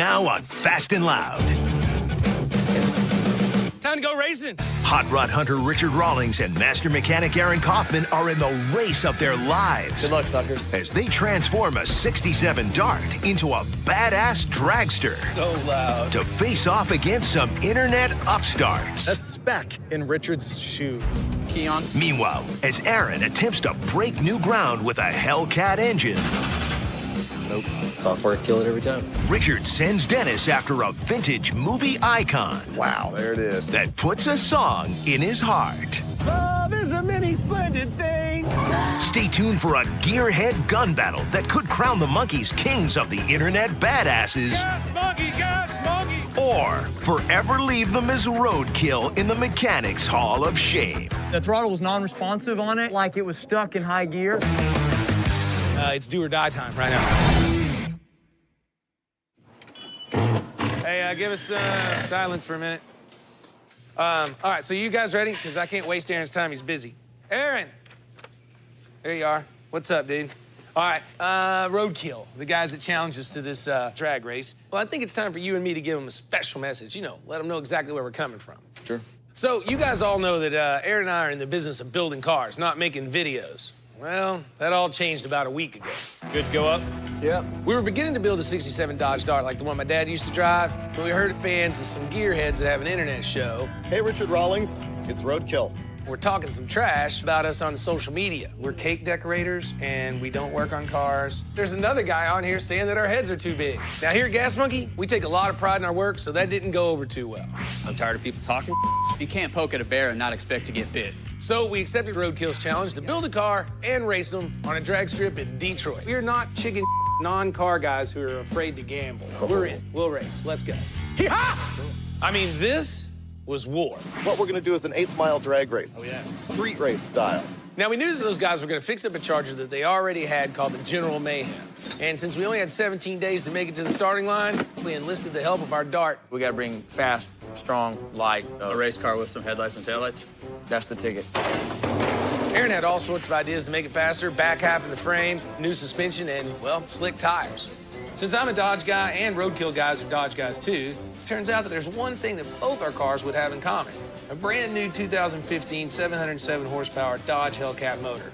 now on Fast and Loud. Time to go racing. Hot rod hunter Richard Rawlings and master mechanic Aaron Kaufman are in the race of their lives. Good luck, suckers. As they transform a 67 Dart into a badass dragster. So loud. To face off against some internet upstarts. That's spec in Richard's shoe. Keon. Meanwhile, as Aaron attempts to break new ground with a Hellcat engine. Nope. Call for it, kill it every time. Richard sends Dennis after a vintage movie icon. Wow, there it is. That puts a song in his heart. Love is a many splendid thing. Stay tuned for a gearhead gun battle that could crown the monkeys kings of the internet badasses. Gas monkey, gas monkey. Or forever leave them as roadkill in the Mechanics Hall of Shame. The throttle was non-responsive on it, like it was stuck in high gear. It's do or die time right now. Hey, give us silence for a minute. All right, so you guys ready? Because I can't waste Aaron's time. He's busy. Aaron! There you are. What's up, dude? All right, Roadkill, the guys that challenged us to this drag race. Well, I think it's time for you and me to give them a special message. You know, let them know exactly where we're coming from. Sure. So you guys all know that Aaron and I are in the business of building cars, not making videos. Well, that all changed about a week ago. Good to go up? Yep. We were beginning to build a 67 Dodge Dart like the one my dad used to drive, when we heard fans of some gearheads that have an internet show. Hey, Richard Rawlings, it's Roadkill. We're talking some trash about us on social media. We're cake decorators, and we don't work on cars. There's another guy on here saying that our heads are too big. Now, here at Gas Monkey, we take a lot of pride in our work, so that didn't go over too well. I'm tired of people talking. You can't poke at a bear and not expect to get bit. So we accepted Roadkill's challenge to build a car and race them on a drag strip in Detroit. We're not chicken non-car guys who are afraid to gamble. We're in. We'll race. Let's go. Hee-haw! I mean, this was war. What we're gonna do is an 8th mile drag race. Oh, yeah. Street race style. Now, we knew that those guys were going to fix up a Charger that they already had called the General Mayhem. And since we only had 17 days to make it to the starting line, we enlisted the help of our Dart. We gotta bring fast, strong, light, a race car with some headlights and taillights. That's the ticket. Aaron had all sorts of ideas to make it faster, back half in the frame, new suspension, and, well, slick tires. Since I'm a Dodge guy and Roadkill guys are Dodge guys too, it turns out that there's one thing that both our cars would have in common. A brand new 2015 707 horsepower Dodge Hellcat motor.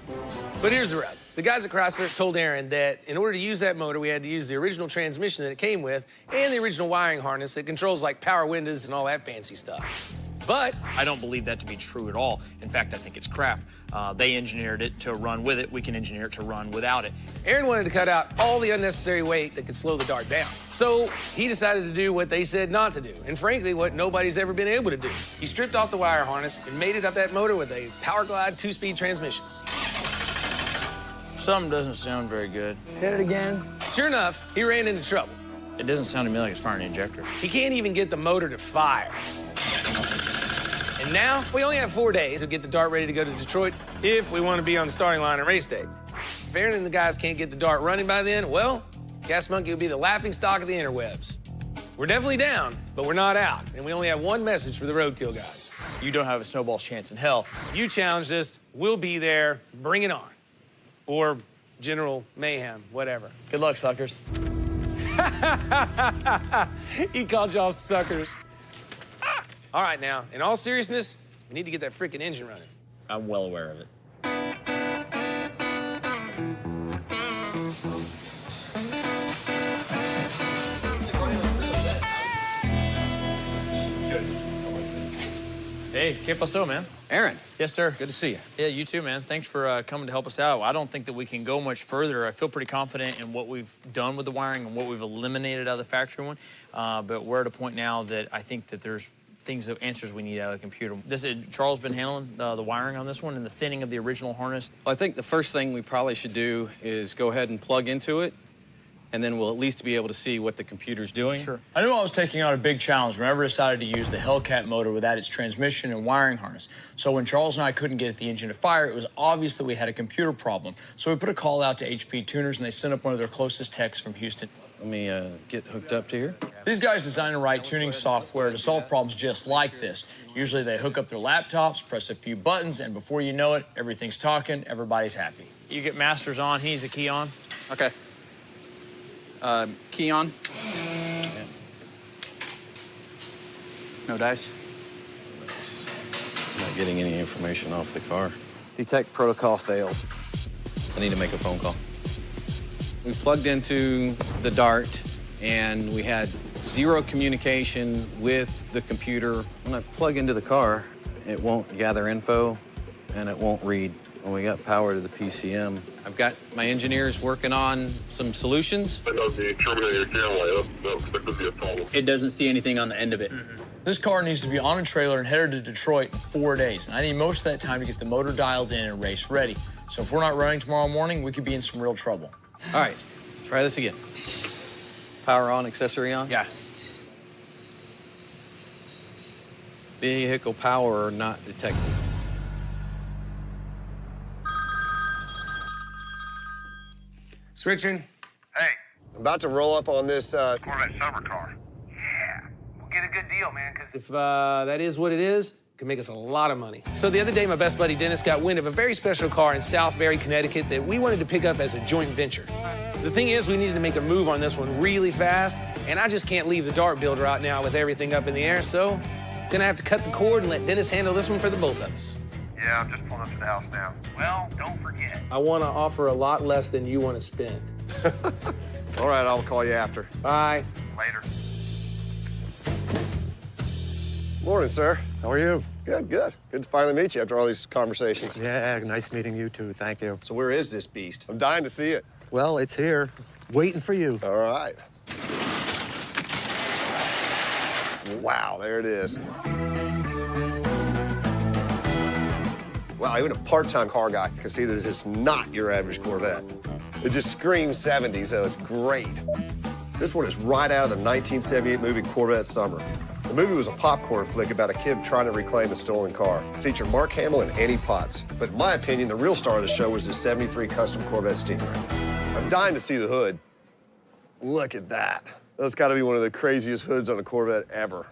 But here's the rub. The guys at Chrysler told Aaron that in order to use that motor, we had to use the original transmission that it came with and the original wiring harness that controls like power windows and all that fancy stuff. But I don't believe that to be true at all. In fact, I think it's crap. They engineered it to run with it. We can engineer it to run without it. Aaron wanted to cut out all the unnecessary weight that could slow the Dart down. So he decided to do what they said not to do, and frankly, what nobody's ever been able to do. He stripped off the wire harness and made it up that motor with a Power Glide 2-speed transmission. Something doesn't sound very good. Hit it again. Sure enough, he ran into trouble. It doesn't sound to me like it's firing injectors. He can't even get the motor to fire. And now, we only have 4 days to get the Dart ready to go to Detroit if we want to be on the starting line on race day. If Aaron and the guys can't get the Dart running by then, well, Gas Monkey will be the laughing stock of the interwebs. We're definitely down, but we're not out. And we only have one message for the Roadkill guys. You don't have a snowball's chance in hell. You challenged us, we'll be there, bring it on. Or General Mayhem, whatever. Good luck, suckers. He called y'all suckers. All right, now, in all seriousness, we need to get that freaking engine running. I'm well aware of it. Hey, ¿qué pasó, man? Aaron. Yes, sir. Good to see you. Yeah, you too, man. Thanks for coming to help us out. I don't think that we can go much further. I feel pretty confident in what we've done with the wiring and what we've eliminated out of the factory one. But we're at a point now that I think that there's answers we need out of the computer. Charles been handling the wiring on this one and the thinning of the original harness. Well, I think the first thing we probably should do is go ahead and plug into it, and then we'll at least be able to see what the computer's doing. Sure. I knew I was taking on a big challenge whenever I decided to use the Hellcat motor without its transmission and wiring harness. So when Charles and I couldn't get the engine to fire, it was obvious that we had a computer problem. So we put a call out to HP Tuners, and they sent up one of their closest techs from Houston. Let me get hooked up to here. These guys design and write tuning software to solve problems just like this. Usually they hook up their laptops, press a few buttons, and before you know it, everything's talking, everybody's happy. You get masters on, he's a key on. Okay. Key on. No dice? I'm not getting any information off the car. Detect protocol failed. I need to make a phone call. We plugged into the DART, and we had zero communication with the computer. When I plug into the car, it won't gather info, and it won't read. When we got power to the PCM, I've got my engineers working on some solutions. It doesn't see anything on the end of it. This car needs to be on a trailer and headed to Detroit in 4 days. And I need most of that time to get the motor dialed in and race ready. So if we're not running tomorrow morning, we could be in some real trouble. All right, try this again. Power on, accessory on? Yeah. Vehicle power not detected. Switching. Hey, I'm about to roll up on this, Corvette summer car. Yeah, we'll get a good deal, man, because If that is what it is, it can make us a lot of money. So the other day, my best buddy Dennis got wind of a very special car in Southbury, Connecticut that we wanted to pick up as a joint venture. The thing is, we needed to make a move on this one really fast, and I just can't leave the Dart builder out now with everything up in the air, so gonna have to cut the cord and let Dennis handle this one for the both of us. yeah, I'm just pulling up to the house now. Well, don't forget. I want to offer a lot less than you want to spend. all right, I'll call you after. Bye. Later. Morning, sir. How are you? Good, good. Good to finally meet you after all these conversations. Yeah, nice meeting you too. Thank you. So where is this beast? I'm dying to see it. Well, it's here, waiting for you. All right. Wow, there it is. Wow, even a part-time car guy can see that this is not your average Corvette. It just screams 70s, so it's great. This one is right out of the 1978 movie Corvette Summer. The movie was a popcorn flick about a kid trying to reclaim a stolen car. It featured Mark Hamill and Annie Potts. But in my opinion, the real star of the show was the 73 custom Corvette Stingray. I'm dying to see the hood. Look at that. That's got to be one of the craziest hoods on a Corvette ever.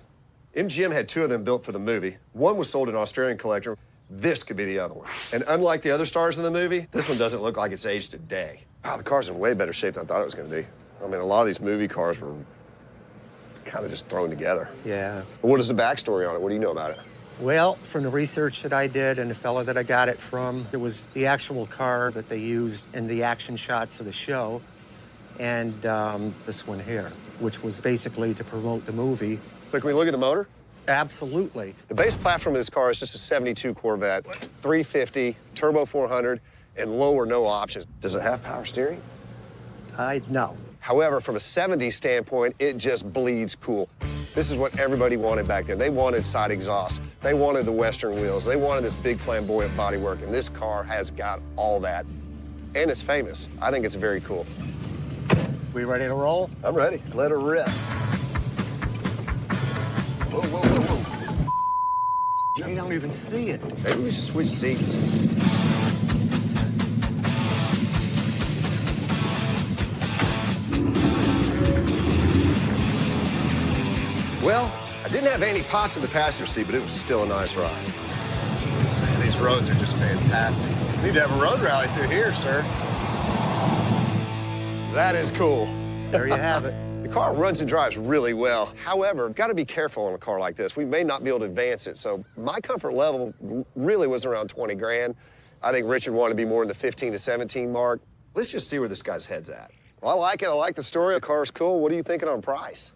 MGM had two of them built for the movie. One was sold to an Australian collector. This could be the other one. And unlike the other stars in the movie, this one doesn't look like it's aged a day. Wow, the car's in way better shape than I thought it was going to be. I mean, a lot of these movie cars were kind of just thrown together. Yeah. But what is the backstory on it? What do you know about it? Well, from the research that I did and the fellow that I got it from, it was the actual car that they used in the action shots of the show, and this one here, which was basically to promote the movie. So can we look at the motor? Absolutely. The base platform of this car is just a 72 Corvette, 350, turbo 400, and low or no options. Does it have power steering? No. However, from a 70s standpoint, it just bleeds cool. This is what everybody wanted back then. They wanted side exhaust. They wanted the Western wheels. They wanted this big flamboyant bodywork, and this car has got all that. And it's famous. I think it's very cool. We ready to roll? I'm ready. Let her rip. Whoa, whoa, whoa, whoa. You don't even see it. Maybe we should switch seats. Well, I didn't have Annie Potts in the passenger seat, but it was still a nice ride. Man, these roads are just fantastic. We need to have a road rally through here, sir. That is cool. There you have it. The car runs and drives really well. However, got to be careful on a car like this. We may not be able to advance it. So my comfort level really was around 20 grand. I think Richard wanted to be more in the 15 to 17 mark. Let's just see where this guy's head's at. Well, I like it. I like the story. The car's cool. What are you thinking on price?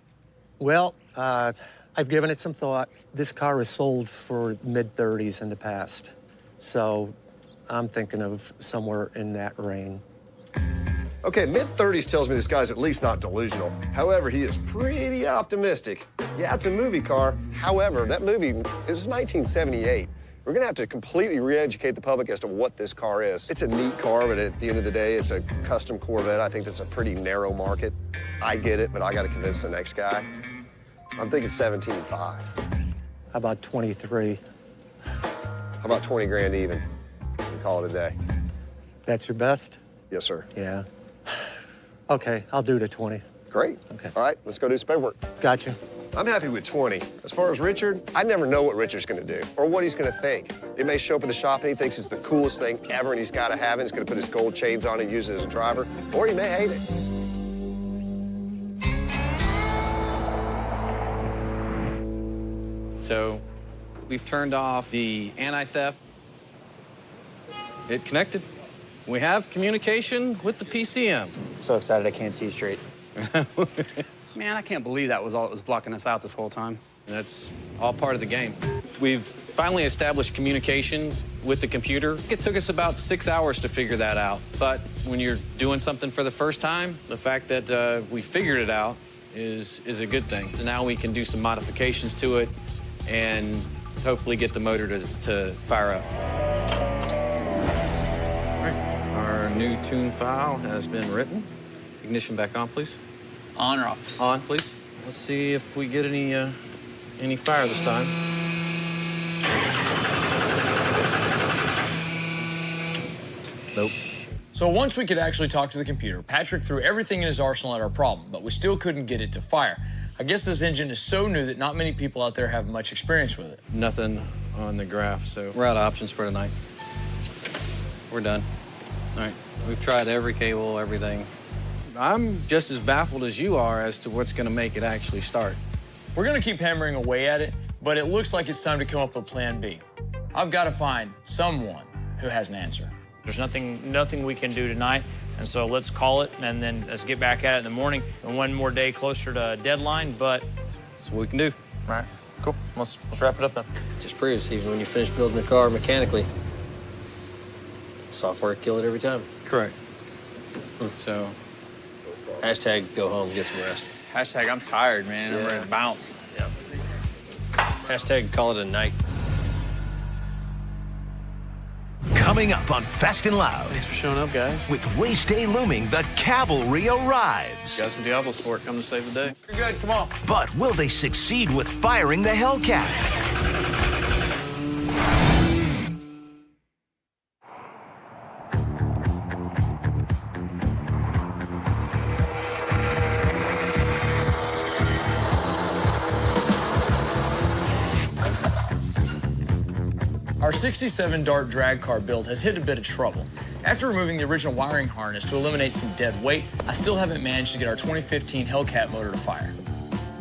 Well, I've given it some thought. This car has sold for mid-30s in the past. So I'm thinking of somewhere in that range. Okay, mid-30s tells me this guy's at least not delusional. However, he is pretty optimistic. Yeah, it's a movie car. However, that movie, it was 1978. We're gonna have to completely re-educate the public as to what this car is. It's a neat car, but at the end of the day, it's a custom Corvette. I think that's a pretty narrow market. I get it, but I gotta convince the next guy. I'm thinking 17.5. How about 23? How about 20 grand even? We call it a day. That's your best? Yes, sir. Yeah. Okay, I'll do the 20. Great. Okay. All right, let's go do some paperwork. Gotcha. I'm happy with 20. As far as Richard, I never know what Richard's gonna do or what he's gonna think. It may show up at the shop and he thinks it's the coolest thing ever and he's gotta have it. He's gonna put his gold chains on it and use it as a driver, or he may hate it. So we've turned off the anti-theft. It connected. We have communication with the PCM. So excited I can't see straight. Man, I can't believe that was all that was blocking us out this whole time. That's all part of the game. We've finally established communication with the computer. It took us about 6 hours to figure that out. But when you're doing something for the first time, the fact that we figured it out is a good thing. So now we can do some modifications to it and hopefully get the motor to fire up. All right. Our new tune file has been written. Ignition back on, please. On or off? On, please. Let's see if we get any fire this time. Nope. So once we could actually talk to the computer, Patrick threw everything in his arsenal at our problem, but we still couldn't get it to fire. I guess this engine is so new that not many people out there have much experience with it. Nothing on the graph, so we're out of options for tonight. We're done. All right, we've tried every cable, everything. I'm just as baffled as you are as to what's gonna make it actually start. We're gonna keep hammering away at it, but it looks like it's time to come up with plan B. I've got to find someone who has an answer. There's nothing we can do tonight, and so let's call it, and then let's get back at it in the morning. And one more day closer to deadline, but That's what we can do. all right, cool. Let's wrap it up then. Just proves even when you finish building the car mechanically, software kill it every time. Correct. So, Hashtag go home, get some rest. Hashtag I'm tired, man. I'm ready to bounce. Yeah. Hashtag call it a night. Coming up on Fast and Loud. Thanks for showing up, guys. With race day looming, the cavalry arrives. Got some Diablo sport coming to save the day. You're good, come on. But will they succeed with firing the Hellcat? Our 67 Dart drag car build has hit a bit of trouble. After removing the original wiring harness to eliminate some dead weight, I still haven't managed to get our 2015 Hellcat motor to fire.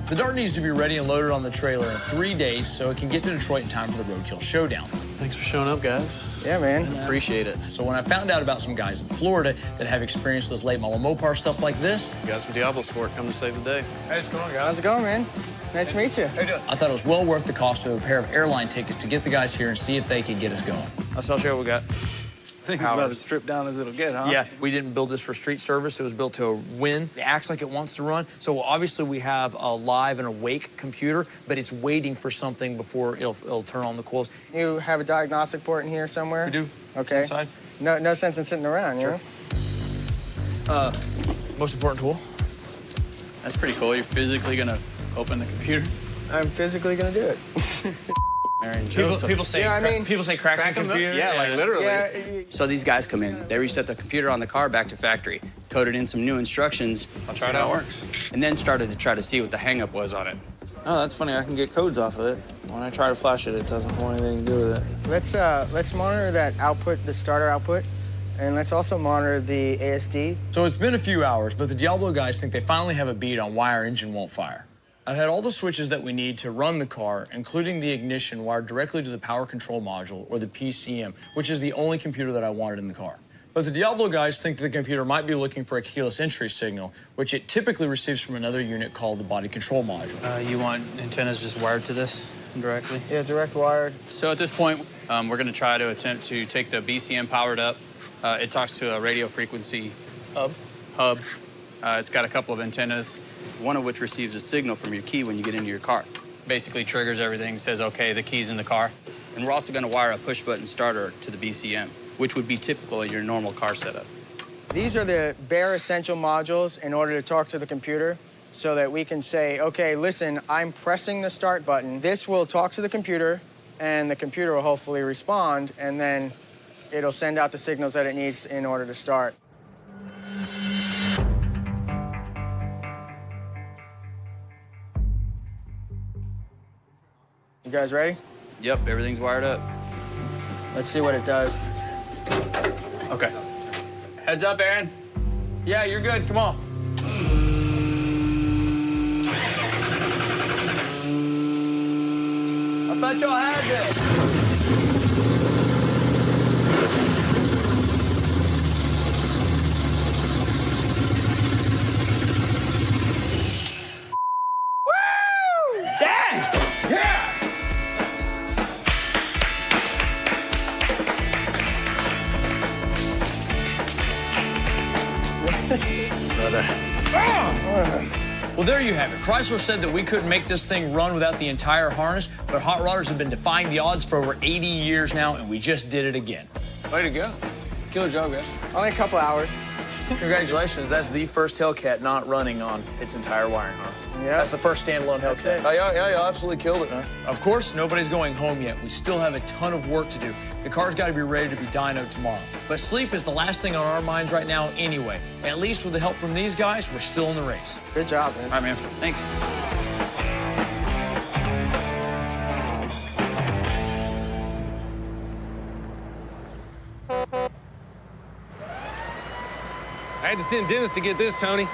The Dart needs to be ready and loaded on the trailer in 3 days so it can get to Detroit in time for the Roadkill Showdown. Thanks for showing up, guys. Yeah, man. Appreciate it. So when I found out about some guys in Florida that have experience with this late model Mopar stuff like this, Got some Diablo sport coming to save the day. hey, what's going on, guys? How's it going, man? Nice to meet you. How you doing? I thought it was well worth the cost of a pair of airline tickets to get the guys here and see if they could get us going. I'll show you what we got. Thing's about as stripped down as it'll get, huh? Yeah, we didn't build this for street service. It was built to win. It acts like it wants to run. So obviously we have a live and awake computer, but it's waiting for something before it'll turn on the coils. You have a diagnostic port in here somewhere? We do. Okay. It's inside. No sense in sitting around, you know? Most important tool. That's pretty cool. You're physically gonna open the computer. I'm physically gonna do it. People say, Yeah, I mean- people say crack the computer. Yeah, like literally. Yeah, So these guys come in, they reset the computer on the car back to factory, coded in some new instructions, I'll try it out. Works. and then started to try to see what the hangup was on it. Oh, that's funny. I can get codes off of it. When I try to flash it, it doesn't want anything to do with it. let's monitor that output, the starter output, and let's also monitor the ASD. So it's been a few hours, but the Diablo guys think they finally have a beat on why our engine won't fire. I've had all the switches that we need to run the car, including the ignition wired directly to the power control module, or the PCM, which is the only computer that I wanted in the car. But the Diablo guys think the computer might be looking for a keyless entry signal, which it typically receives from another unit called the body control module. You want antennas just wired to this directly? Yeah, direct wired. So at this point, we're gonna try to attempt to take the BCM powered up. It talks to a radio frequency hub. It's got a couple of antennas, One of which receives a signal from your key when you get into your car. basically triggers everything, says, okay, the key's in the car. And we're also gonna wire a push-button starter to the BCM, which would be typical in your normal car setup. These are the bare essential modules in order to talk to the computer so that we can say, okay, listen, I'm pressing the start button. This will talk to the computer, and the computer will hopefully respond, and then it'll send out the signals that it needs in order to start. You guys ready? Yep, everything's wired up. Let's see what it does. Okay. Heads up, Aaron. Yeah, you're good. Come on. thought y'all had this. Well, there you have it. Chrysler said that we couldn't make this thing run without the entire harness, but hot rodders have been defying the odds for over 80 years now, and we just did it again. Way to go. Killer job, guys. Only a couple hours. Congratulations. That's the first Hellcat not running on its entire wiring harness. Yeah. That's the first standalone Hellcat. Yeah, you absolutely killed it, man. Of course, nobody's going home yet. We still have a ton of work to do. The car's got to be ready to be dynoed tomorrow. But sleep is the last thing on our minds right now anyway. At least with the help from these guys, we're still in the race. Good job, man. All right, man. Thanks. I had to send Dennis to get this, Tony.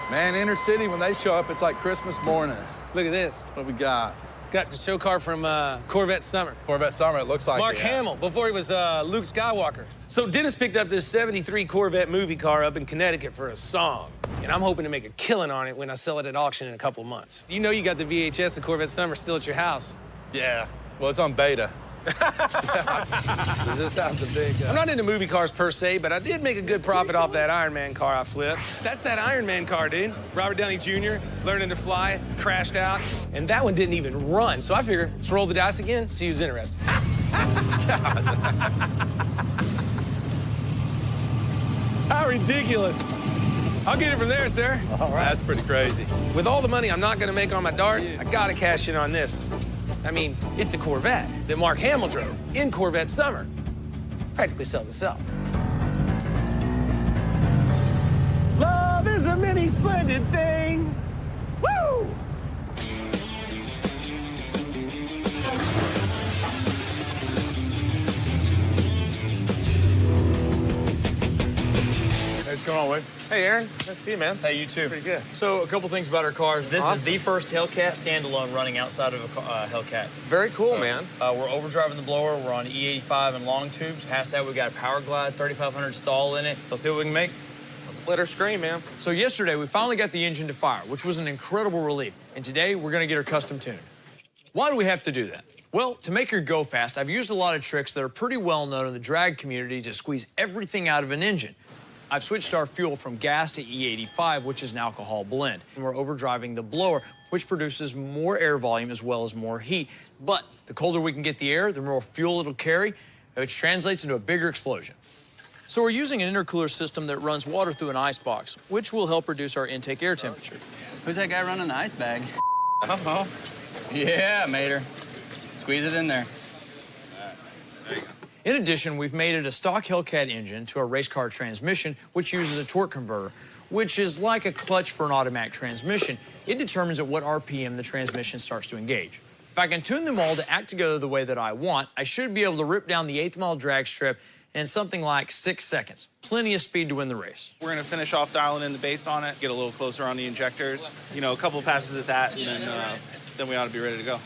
Man, inner city, when they show up, it's like Christmas morning. Look at this. What we got? Got the show car from Corvette Summer. Corvette Summer, it looks like Mark it. Hamill, before he was Luke Skywalker. So Dennis picked up this 73 Corvette movie car up in Connecticut for a song. And I'm hoping to make a killing on it when I sell it at auction in a couple of months. You know you got the VHS of Corvette Summer still at your house. Yeah, well, it's on beta. This sounds a big... I'm not into movie cars per se, but I did make a good profit off that Iron Man car I flipped. That's that Iron Man car, dude. Robert Downey Jr., learning to fly, crashed out, and that one didn't even run. So I figured, let's roll the dice again, see who's interested. How ridiculous. I'll get it from there, sir. All right. That's pretty crazy. With all the money I'm not gonna make on my Dart, I gotta cash in on this. I mean, it's a Corvette that Mark Hamill drove in Corvette Summer. Practically sells itself. Love is a many splendid thing. Woo! Hey, what's going on, Wade? Hey, Aaron. Nice to see you, man. Hey, you too. Pretty good. So, a couple things about our cars. This Awesome. is the first Hellcat standalone running outside of a Hellcat. Very cool, man. We're overdriving the blower. We're on E85 and long tubes. Past that, we got a Power Glide 3500 stall in it. So, let's see what we can make. Split her screen, man. So, yesterday, we finally got the engine to fire, which was an incredible relief. And today, we're going to get her custom tuned. Why do we have to do that? Well, to make her go fast, I've used a lot of tricks that are pretty well known in the drag community to squeeze everything out of an engine. I've switched our fuel from gas to E85, which is an alcohol blend. And we're overdriving the blower, which produces more air volume as well as more heat. But the colder we can get the air, the more fuel it'll carry, which translates into a bigger explosion. So we're using an intercooler system that runs water through an ice box, which will help reduce our intake air temperature. Who's that guy running the ice bag? Uh-oh. Yeah, Mater. Squeeze it in there. In addition, we've made it a stock Hellcat engine to a race car transmission, which uses a torque converter, which is like a clutch for an automatic transmission. It determines at what RPM the transmission starts to engage. If I can tune them all to act together the way that I want, I should be able to rip down the 1/8 mile drag strip in something like 6 seconds. Plenty of speed to win the race. We're gonna finish off dialing in the base on it, get a little closer on the injectors. You know, a couple passes at that, and then we ought to be ready to go.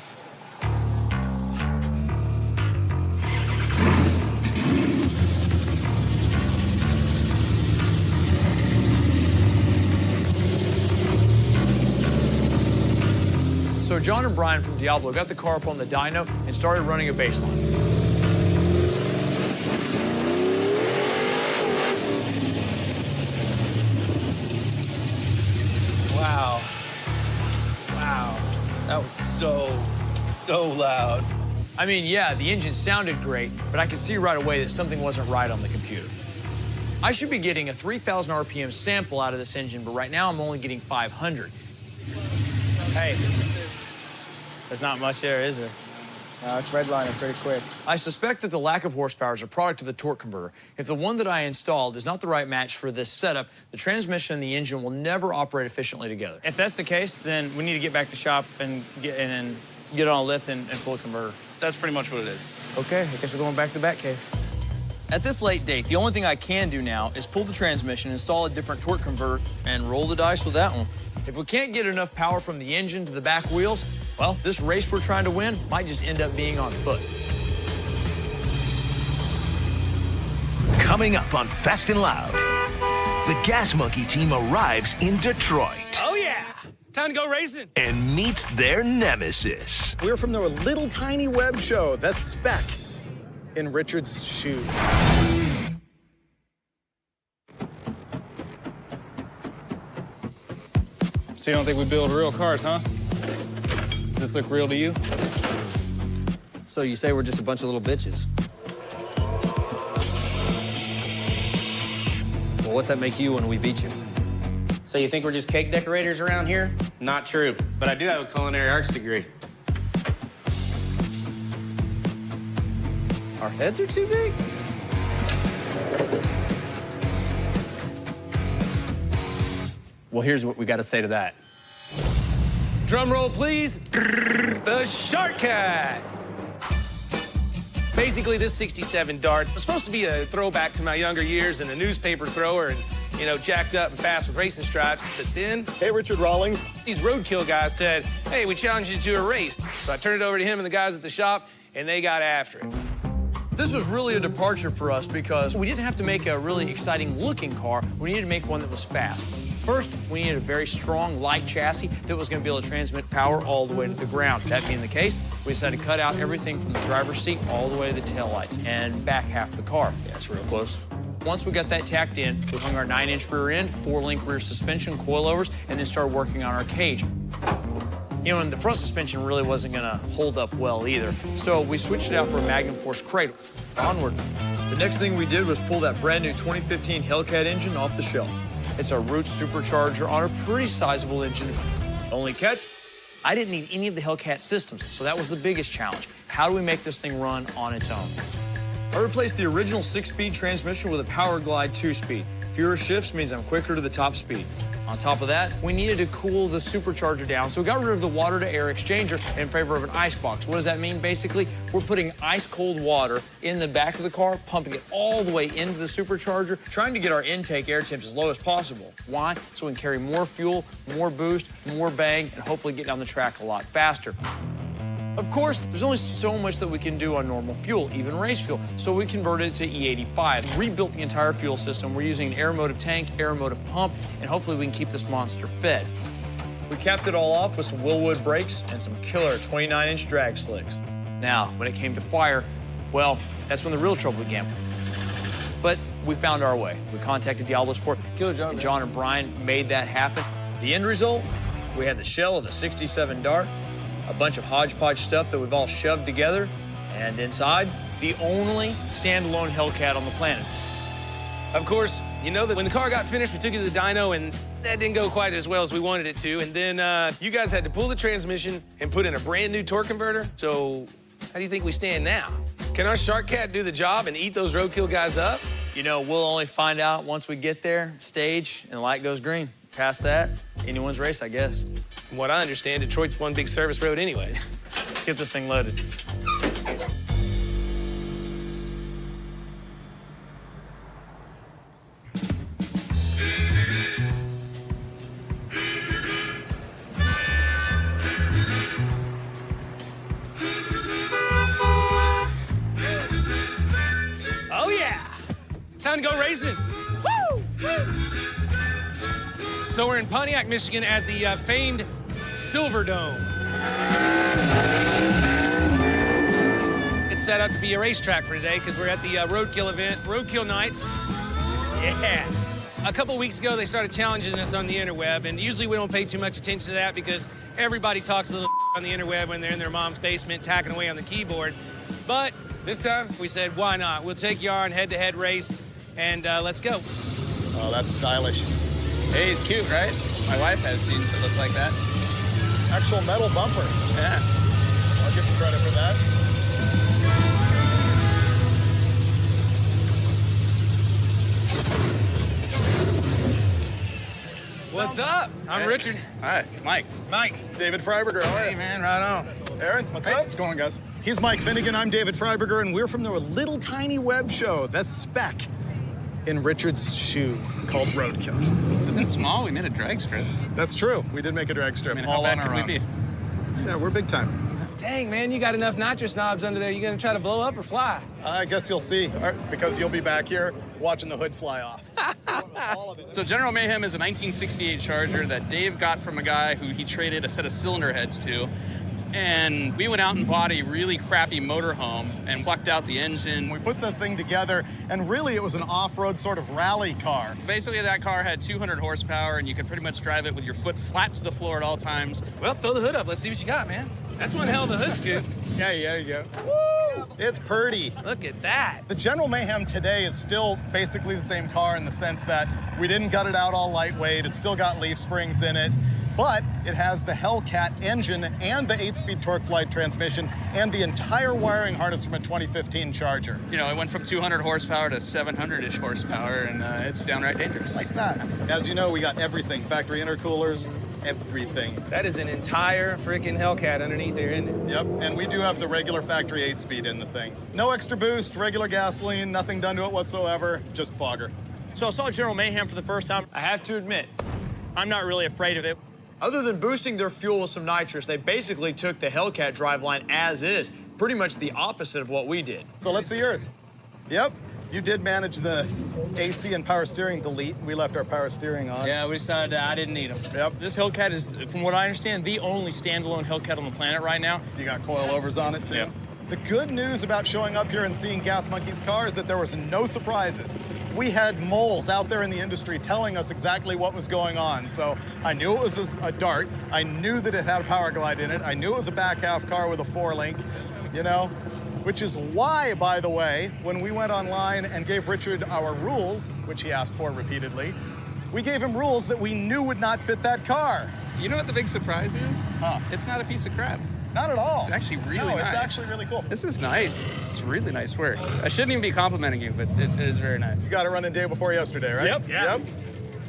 So John and Brian from Diablo got the car up on the dyno and started running a baseline. Wow. Wow. That was so loud. I mean, yeah, the engine sounded great, but I could see right away that something wasn't right on the computer. I should be getting a 3,000 RPM sample out of this engine, but right now I'm only getting 500. Hey, there's not much there, is there? No, it's redlining pretty quick. I suspect that the lack of horsepower is a product of the torque converter. If the one that I installed is not the right match for this setup, the transmission and the engine will never operate efficiently together. If that's the case, then we need to get back to shop and get on a lift and pull a converter. That's pretty much what it is. Okay, I guess we're going back to the Batcave. At this late date, the only thing I can do now is pull the transmission, install a different torque converter, and roll the dice with that one. If we can't get enough power from the engine to the back wheels, well, this race we're trying to win might just end up being on foot. Coming up on Fast and Loud, the Gas Monkey team arrives in Detroit. Oh, yeah. Time to go racing. And meets their nemesis. We're from their little tiny web show. That's Spec in Richard's shoe. So you don't think we build real cars, huh? Does this look real to you? So you say we're just a bunch of little bitches? Well, what's that make you when we beat you? So you think we're just cake decorators around here? Not true, but I do have a culinary arts degree. Our heads are too big? Well, here's what we got to say to that. Drum roll, please. The Shark Cat. Basically, this 67 Dart was supposed to be a throwback to my younger years and a newspaper thrower and, you know, jacked up and fast with racing stripes. But then... Hey, Richard Rawlings. These roadkill guys said, hey, we challenge you to a race. So I turned it over to him and the guys at the shop, and they got after it. This was really a departure for us because we didn't have to make a really exciting-looking car. We needed to make one that was fast. First, we needed a very strong, light chassis that was going to be able to transmit power all the way to the ground. That being the case, we decided to cut out everything from the driver's seat all the way to the taillights and back half the car. Yeah, it's real close. Once we got that tacked in, we hung our 9-inch rear end, 4-link rear suspension, coilovers, and then started working on our cage. You know, and the front suspension really wasn't going to hold up well either. So we switched it out for a Magnum Force cradle. Onward. The next thing we did was pull that brand new 2015 Hellcat engine off the shelf. It's a Roots supercharger on a pretty sizable engine. Only catch, I didn't need any of the Hellcat systems, so that was the biggest challenge. How do we make this thing run on its own? I replaced the original 6-speed transmission with a Power Glide 2-speed. Fewer shifts means I'm quicker to the top speed. On top of that, we needed to cool the supercharger down, so we got rid of the water-to-air exchanger in favor of an ice box. What does that mean? Basically, we're putting ice-cold water in the back of the car, pumping it all the way into the supercharger, trying to get our intake air temps as low as possible. Why? So we can carry more fuel, more boost, more bang, and hopefully get down the track a lot faster. Of course, there's only so much that we can do on normal fuel, even race fuel, so we converted it to E85, rebuilt the entire fuel system. We're using an air-motive tank, air-motive pump, and hopefully we can keep this monster fed. We capped it all off with some Willwood brakes and some killer 29-inch drag slicks. Now, when it came to fire, well, that's when the real trouble began. But we found our way. We contacted Diablosport, and John and Brian made that happen. The end result, we had the shell of a 67 Dart, a bunch of hodgepodge stuff that we've all shoved together, and inside, the only standalone Hellcat on the planet. Of course, you know that when the car got finished, we took it to the dyno, and that didn't go quite as well as we wanted it to. And then you guys had to pull the transmission and put in a brand new torque converter. So how do you think we stand now? Can our Shark Cat do the job and eat those roadkill guys up? You know, we'll only find out once we get there, stage, and the light goes green. Past that, anyone's race, I guess. From what I understand, Detroit's one big service road anyways. Let's get this thing loaded. Oh, yeah! Time to go racing. Woo! Woo! So we're in Pontiac, Michigan at the famed Silver Dome. It's set up to be a racetrack for today because we're at the Roadkill event, Roadkill Nights. Yeah. A couple weeks ago, they started challenging us on the interweb, and usually we don't pay too much attention to that because everybody talks a little on the interweb when they're in their mom's basement tacking away on the keyboard. But this time, we said, why not? We'll take you on head-to-head race, and let's go. Oh, that's stylish. Hey, he's cute, right? My wife has jeans that look like that. Actual metal bumper. Yeah. I'll give you credit for that. What's up? I'm Richard. Hi, Mike. Mike. David Freiberger. Hey, man, right on. Aaron, what's up? What's going on, guys? He's Mike Finnegan. I'm David Freiberger, and we're from the little tiny web show. That's Spec in Richard's shoe called Roadkill. Is it that small? We made a drag strip. That's true. We did make a drag strip. I mean, how all bad on could our we own. be? Yeah, we're big time. Dang, man, you got enough nitrous knobs under there. You gonna try to blow up or fly? I guess you'll see, because you'll be back here watching the hood fly off. So General Mayhem is a 1968 Charger that Dave got from a guy who he traded a set of cylinder heads to. And we went out and bought a really crappy motorhome and plucked out the engine. We put the thing together, and really it was an off-road sort of rally car. Basically, that car had 200 horsepower, and you could pretty much drive it with your foot flat to the floor at all times. Well, throw the hood up. Let's see what you got, man. That's one hell of a hood scoop. Yeah, there you go. Woo! It's purty. Look at that. The General Mayhem today is still basically the same car in the sense that we didn't gut it out all lightweight. It's still got leaf springs in it, but it has the Hellcat engine and the 8-speed TorqueFlite transmission and the entire wiring harness from a 2015 Charger. You know, it went from 200 horsepower to 700-ish horsepower, and it's downright dangerous. Like that. As you know, we got everything. Factory intercoolers, everything. That is an entire freaking Hellcat underneath there, isn't it? Yep, and we do have the regular factory 8-speed in the thing. No extra boost, regular gasoline, nothing done to it whatsoever, just fogger. So I saw General Mayhem for the first time. I have to admit, I'm not really afraid of it. Other than boosting their fuel with some nitrous, they basically took the Hellcat driveline as is, pretty much the opposite of what we did. So let's see yours. Yep, you did manage the AC and power steering delete. We left our power steering on. Yeah, we decided that I didn't need them. Yep. This Hellcat is, from what I understand, the only standalone Hellcat on the planet right now. So you got coilovers on it, too? Yep. The good news about showing up here and seeing Gas Monkey's car is that there was no surprises. We had moles out there in the industry telling us exactly what was going on. So I knew it was a Dart. I knew that it had a Power Glide in it. I knew it was a back half car with a 4-link, you know? Which is why, by the way, when we went online and gave Richard our rules, which he asked for repeatedly, we gave him rules that we knew would not fit that car. You know what the big surprise is? Huh. It's not a piece of crap. Not at all. It's actually really nice. It's actually really cool. This is nice. It's really nice work. I shouldn't even be complimenting you, but it is very nice. You got it running day before yesterday, right? Yep. Yep.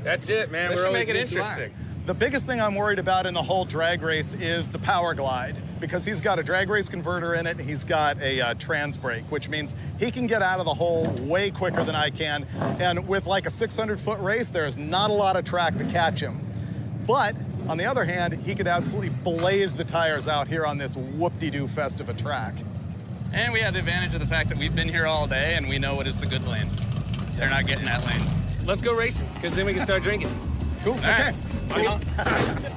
That's it, man. This We're should always make it getting interesting. smart. The biggest thing I'm worried about in the whole drag race is the Power Glide, because he's got a drag race converter in it, and he's got a trans brake, which means he can get out of the hole way quicker than I can. And with like a 600-foot race, there's not a lot of track to catch him. But on the other hand, he could absolutely blaze the tires out here on this whoop-de-doo fest of a track. And we have the advantage of the fact that we've been here all day and we know what is the good lane. They're not getting that lane. Let's go racing, because then we can start drinking. Cool. Okay. Cool.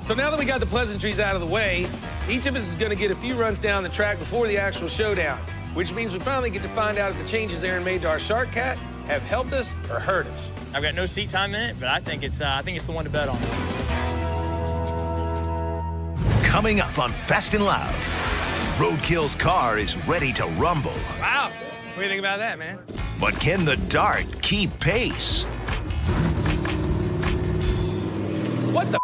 So now that we got the pleasantries out of the way, each of us is going to get a few runs down the track before the actual showdown, which means we finally get to find out if the changes Aaron made to our Shark Cat have helped us or hurt us. I've got no seat time in it, but I think it's the one to bet on. Coming up on Fast and Loud, Roadkill's car is ready to rumble. Wow. What do you think about that, man? But can the Dart keep pace? What the?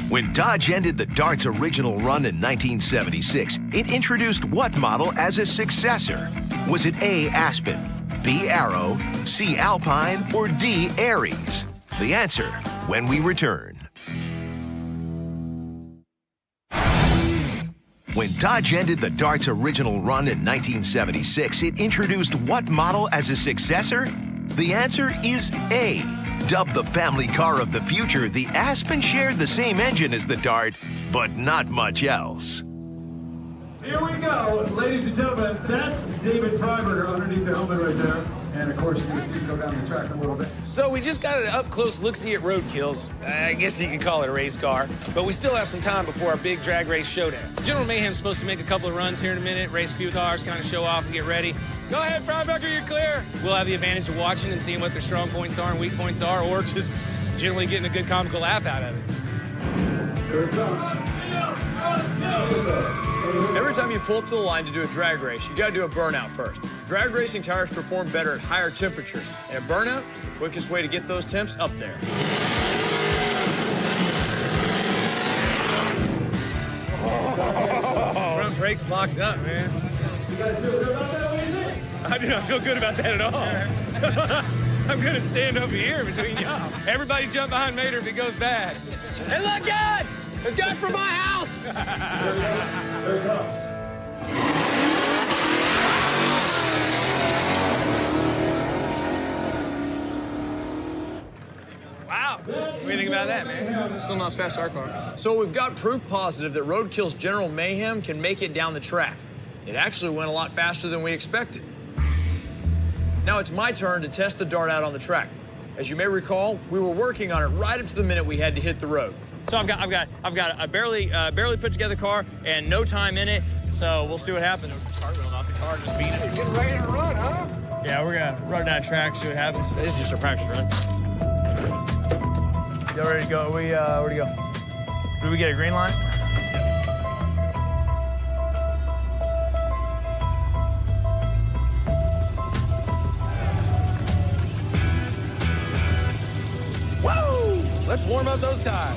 When Dodge ended the Dart's original run in 1976, it introduced what model as a successor? Was it A, Aspen, B, Arrow, C, Alpine, or D, Aries? The answer when we return. When Dodge ended the Dart's original run in 1976, it introduced what model as a successor? The answer is A. Dubbed the family car of the future, the Aspen shared the same engine as the Dart, but not much else. Here we go, ladies and gentlemen. That's David Freiberger underneath the helmet right there. And of course, you can see him go down the track a little bit. So we just got an up-close look-see at Roadkill's. I guess you could call it a race car. But we still have some time before our big drag race showdown. General Mayhem's supposed to make a couple of runs here in a minute, race a few cars, kind of show off and get ready. Go ahead, Freiberger, you're clear. We'll have the advantage of watching and seeing what their strong points are and weak points are, or just generally getting a good comical laugh out of it. Here it comes. Every time you pull up to the line to do a drag race, you got to do a burnout first. Drag racing tires perform better at higher temperatures, and a burnout is the quickest way to get those temps up there. Front brakes locked up, man. You guys feel good about that? What do you think? I do not feel good about that at all. I'm gonna stand over here between y'all. Everybody jump behind Mater if it goes bad. Hey, look, God! It's God from my house! There it comes. Wow. That do you think about that, man? Still not as fast as our car. So we've got proof positive that Roadkill's General Mayhem can make it down the track. It actually went a lot faster than we expected. Now it's my turn to test the Dart out on the track. As you may recall, we were working on it right up to the minute we had to hit the road. So I've got a barely put together car and no time in it. So we'll see what happens. Cartwheel off the car, just beat it. Getting ready to run, huh? Yeah, we're gonna run down track, see what happens. This is just a practice run. Y'all ready to go? Where to go? Did we get a green light? Woo! Let's warm up those tires.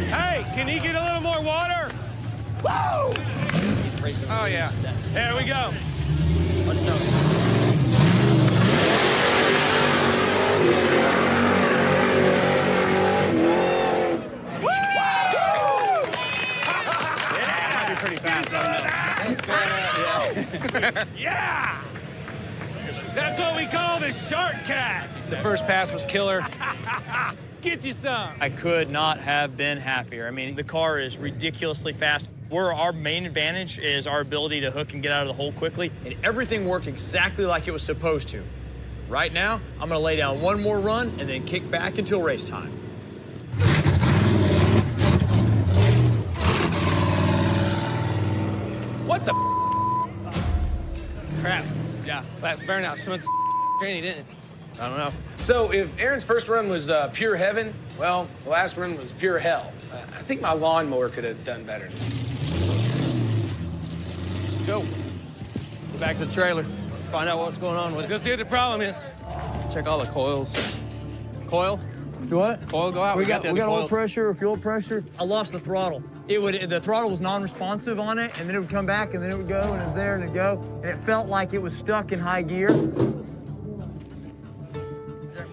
Hey, can he get a little more water? Woo! Oh, yeah. There we go. That'd be pretty fast, Yeah! That's what we call the shark catch. The first pass was killer. Get you some. I could not have been happier. I mean, the car is ridiculously fast. Our main advantage is our ability to hook and get out of the hole quickly, and everything worked exactly like it was supposed to. Right now, I'm gonna lay down one more run and then kick back until race time. What the crap? Yeah, last burnout smoked granny, didn't it? I don't know. So if Aaron's first run was pure heaven, well, the last run was pure hell. I think my lawnmower could have done better. Go. Go back to the trailer. Find out what's going on. Let's go see what the problem is. Check all the coils. Coil? Do what? Coil go out. We got the oil coils. pressure, fuel pressure. I lost the throttle. The throttle was non-responsive on it, and then it would come back, and then it would go, and it was there, and it'd go, and it felt like it was stuck in high gear.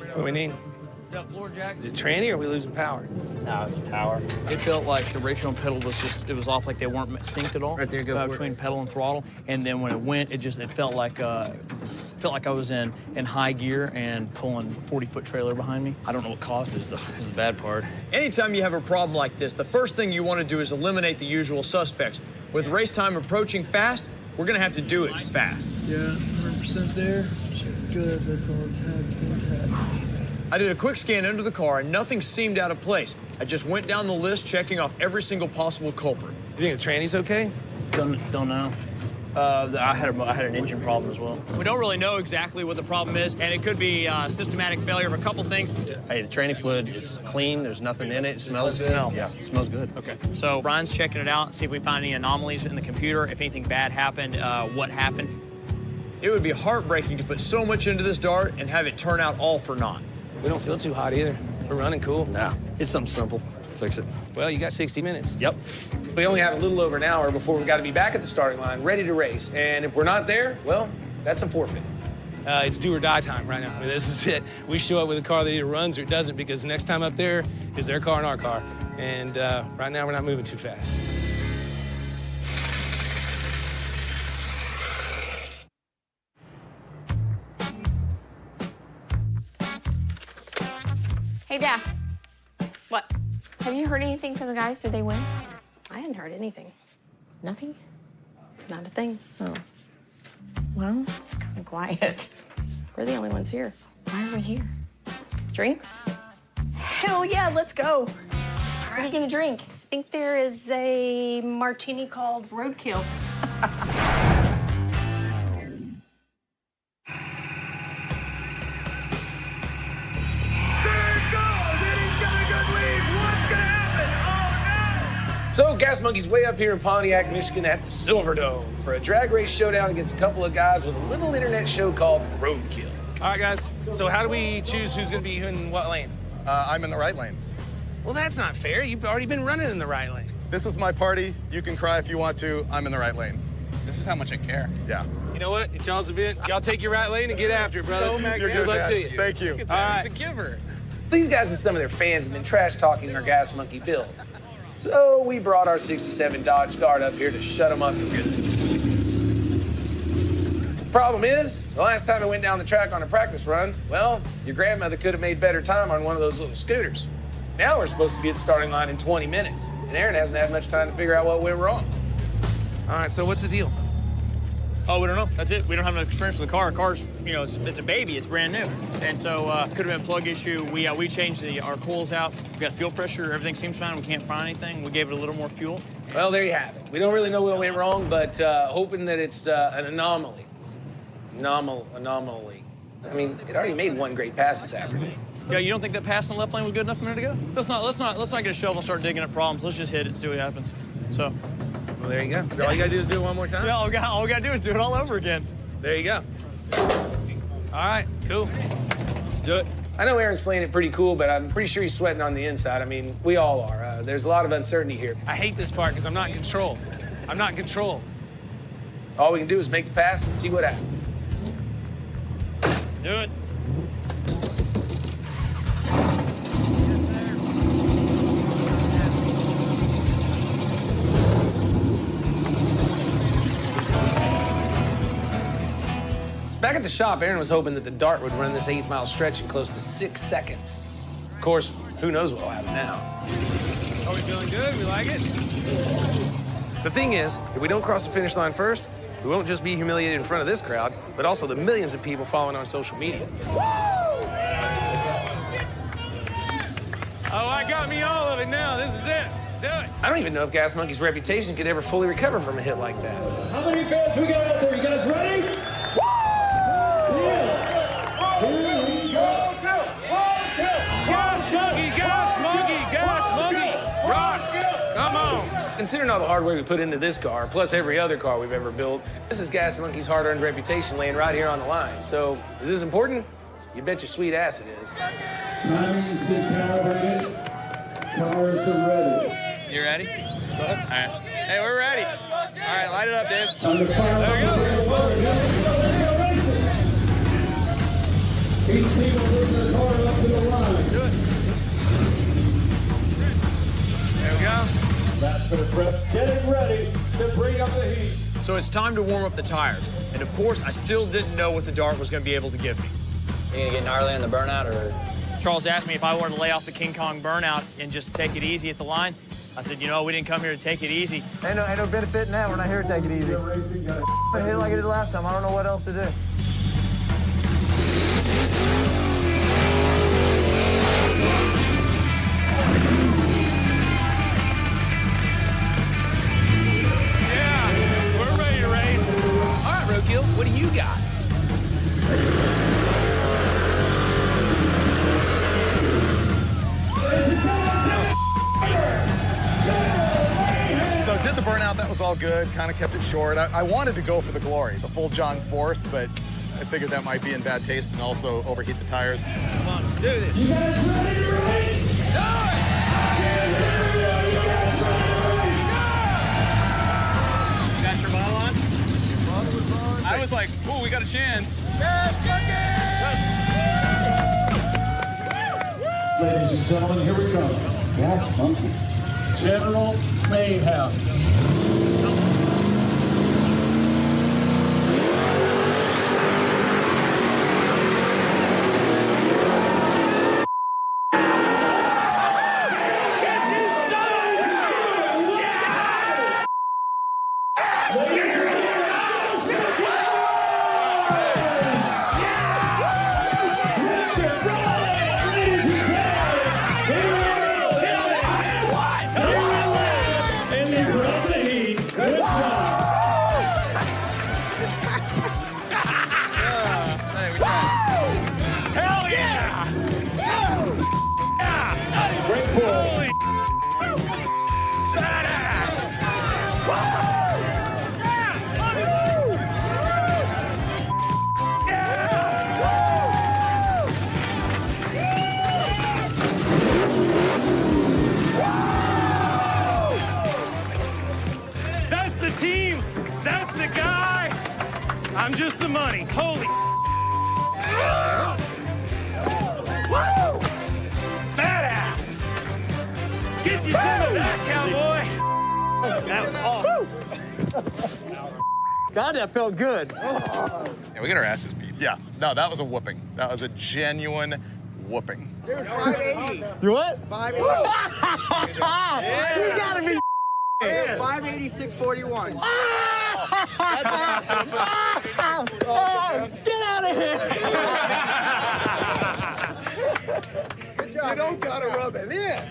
What do we need? Got floor jacks. Is it tranny or are we losing power? No, it's power. It felt like the ratio pedal was just, it was off, like they weren't synced at all. Right there, go for it. Between pedal and throttle. And then when it went, it felt like I was in high gear and pulling 40-foot trailer behind me. I don't know what caused this, though, is the bad part. Anytime you have a problem like this, the first thing you want to do is eliminate the usual suspects. With race time approaching fast, we're gonna have to do it fast. Yeah, 100% there. Good, that's all intact. I did a quick scan under the car, and nothing seemed out of place. I just went down the list, checking off every single possible culprit. You think the tranny's okay? Don't know. I had an engine problem as well. We don't really know exactly what the problem is, and it could be systematic failure of a couple things. Hey, the tranny fluid is clean. There's nothing in it. It smells good. Smell. Yeah, it smells good. Okay. So Brian's checking it out, see if we find any anomalies in the computer, if anything bad happened, what happened. It would be heartbreaking to put so much into this Dart and have it turn out all for naught. We don't feel too hot either. We're running cool. Nah, it's something simple. Fix it. Well, you got 60 minutes. Yep. We only have a little over an hour before we've got to be back at the starting line, ready to race. And if we're not there, well, that's a forfeit. It's do or die time right now. I mean, this is it. We show up with a car that either runs or doesn't, because the next time up there is their car and our car. And right now we're not moving too fast. Hey, Dad. What? Have you heard anything from the guys? Did they win? I hadn't heard anything. Nothing? Not a thing. Oh. Well, it's kind of quiet. We're the only ones here. Why are we here? Drinks? Hell yeah, let's go. What are you gonna drink? I think there is a martini called Roadkill. So, Gas Monkey's way up here in Pontiac, Michigan at the Silverdome for a drag race showdown against a couple of guys with a little internet show called Roadkill. All right, guys, so how do we choose who's going to be in what lane? I'm in the right lane. Well, that's not fair. You've already been running in the right lane. This is my party. You can cry if you want to. I'm in the right lane. This is how much I care. Yeah. You know what? It's y'all's event. Y'all take your right lane and get after it, brothers. You're good, luck Dad. to you. Thank you. All right. It's a giver. These guys and some of their fans have been trash-talking our Gas Monkey build. So we brought our 67 Dodge Dart up here to shut them up for good. Problem is, the last time I went down the track on a practice run, well, your grandmother could have made better time on one of those little scooters. Now we're supposed to be at the starting line in 20 minutes, and Aaron hasn't had much time to figure out what went wrong. All right, so what's the deal? Oh, we don't know. That's it. We don't have enough experience with the car. Car's, you know, it's a baby. It's brand new. And so could have been a plug issue. We changed our coils out. We got fuel pressure. Everything seems fine. We can't find anything. We gave it a little more fuel. Well, there you have it. We don't really know what went wrong, but hoping that it's an anomaly. Anomaly. I mean, it already made one great pass this afternoon. Yeah, you don't think that pass in the left lane was good enough a minute ago? Let's not get a shovel and start digging up problems. Let's just hit it and see what happens. So. Well, there you go. All you gotta do is do it one more time? Yeah, all we gotta do is do it all over again. There you go. All right, cool. Let's do it. I know Aaron's playing it pretty cool, but I'm pretty sure he's sweating on the inside. I mean, we all are. There's a lot of uncertainty here. I hate this part because I'm not in control. I'm not in control. All we can do is make the pass and see what happens. Let's do it. Back at the shop, Aaron was hoping that the Dart would run this 8-mile stretch in close to 6 seconds. Of course, who knows what'll happen now. Are we feeling good? We like it? The thing is, if we don't cross the finish line first, we won't just be humiliated in front of this crowd, but also the millions of people following on social media. Oh, I got me all of it now. This is it. Let's do it. I don't even know if Gas Monkey's reputation could ever fully recover from a hit like that. How many fans we got out there? You guys ready? Considering all the hard work we put into this car, plus every other car we've ever built, this is Gas Monkey's hard-earned reputation laying right here on the line. So, is this important? You bet your sweet ass it is. Timing's been calibrated. Cars are ready. You ready? Go ahead. All right. Hey, we're ready. All right, light it up, Dave. Time to fire there we go. Each team will bring their car up to the line. Do it. There we go. That's for the prep. Getting ready to bring up the heat. So it's time to warm up the tires. And of course, I still didn't know what the Dart was going to be able to give me. You gonna get gnarly on the burnout, or? Charles asked me if I wanted to lay off the King Kong burnout and just take it easy at the line. I said, you know, we didn't come here to take it easy. Ain't no benefit in that. We're not here to take it easy. I hit it like I did last time. I don't know what else to do. What do you got? So did the burnout, that was all good, kind of kept it short. I wanted to go for the glory, the full John Force, but I figured that might be in bad taste and also overheat the tires. Come on, let's do this. You guys ready to race? Do it! You got your bottle on? I was like, ooh, we got a chance. Ladies and gentlemen, here we come. Gas Monkey. General Mayhem. I'm just the money. Holy. Woo! Badass! Get you some of that, cowboy! That was awesome. God, that felt good. Yeah, we got our asses beat. Yeah, no, that was a whooping. That was a genuine whooping. Dude, 580. You what? 580. You gotta be 580, 641. That's awesome. Get out of here. You don't gotta rub it in.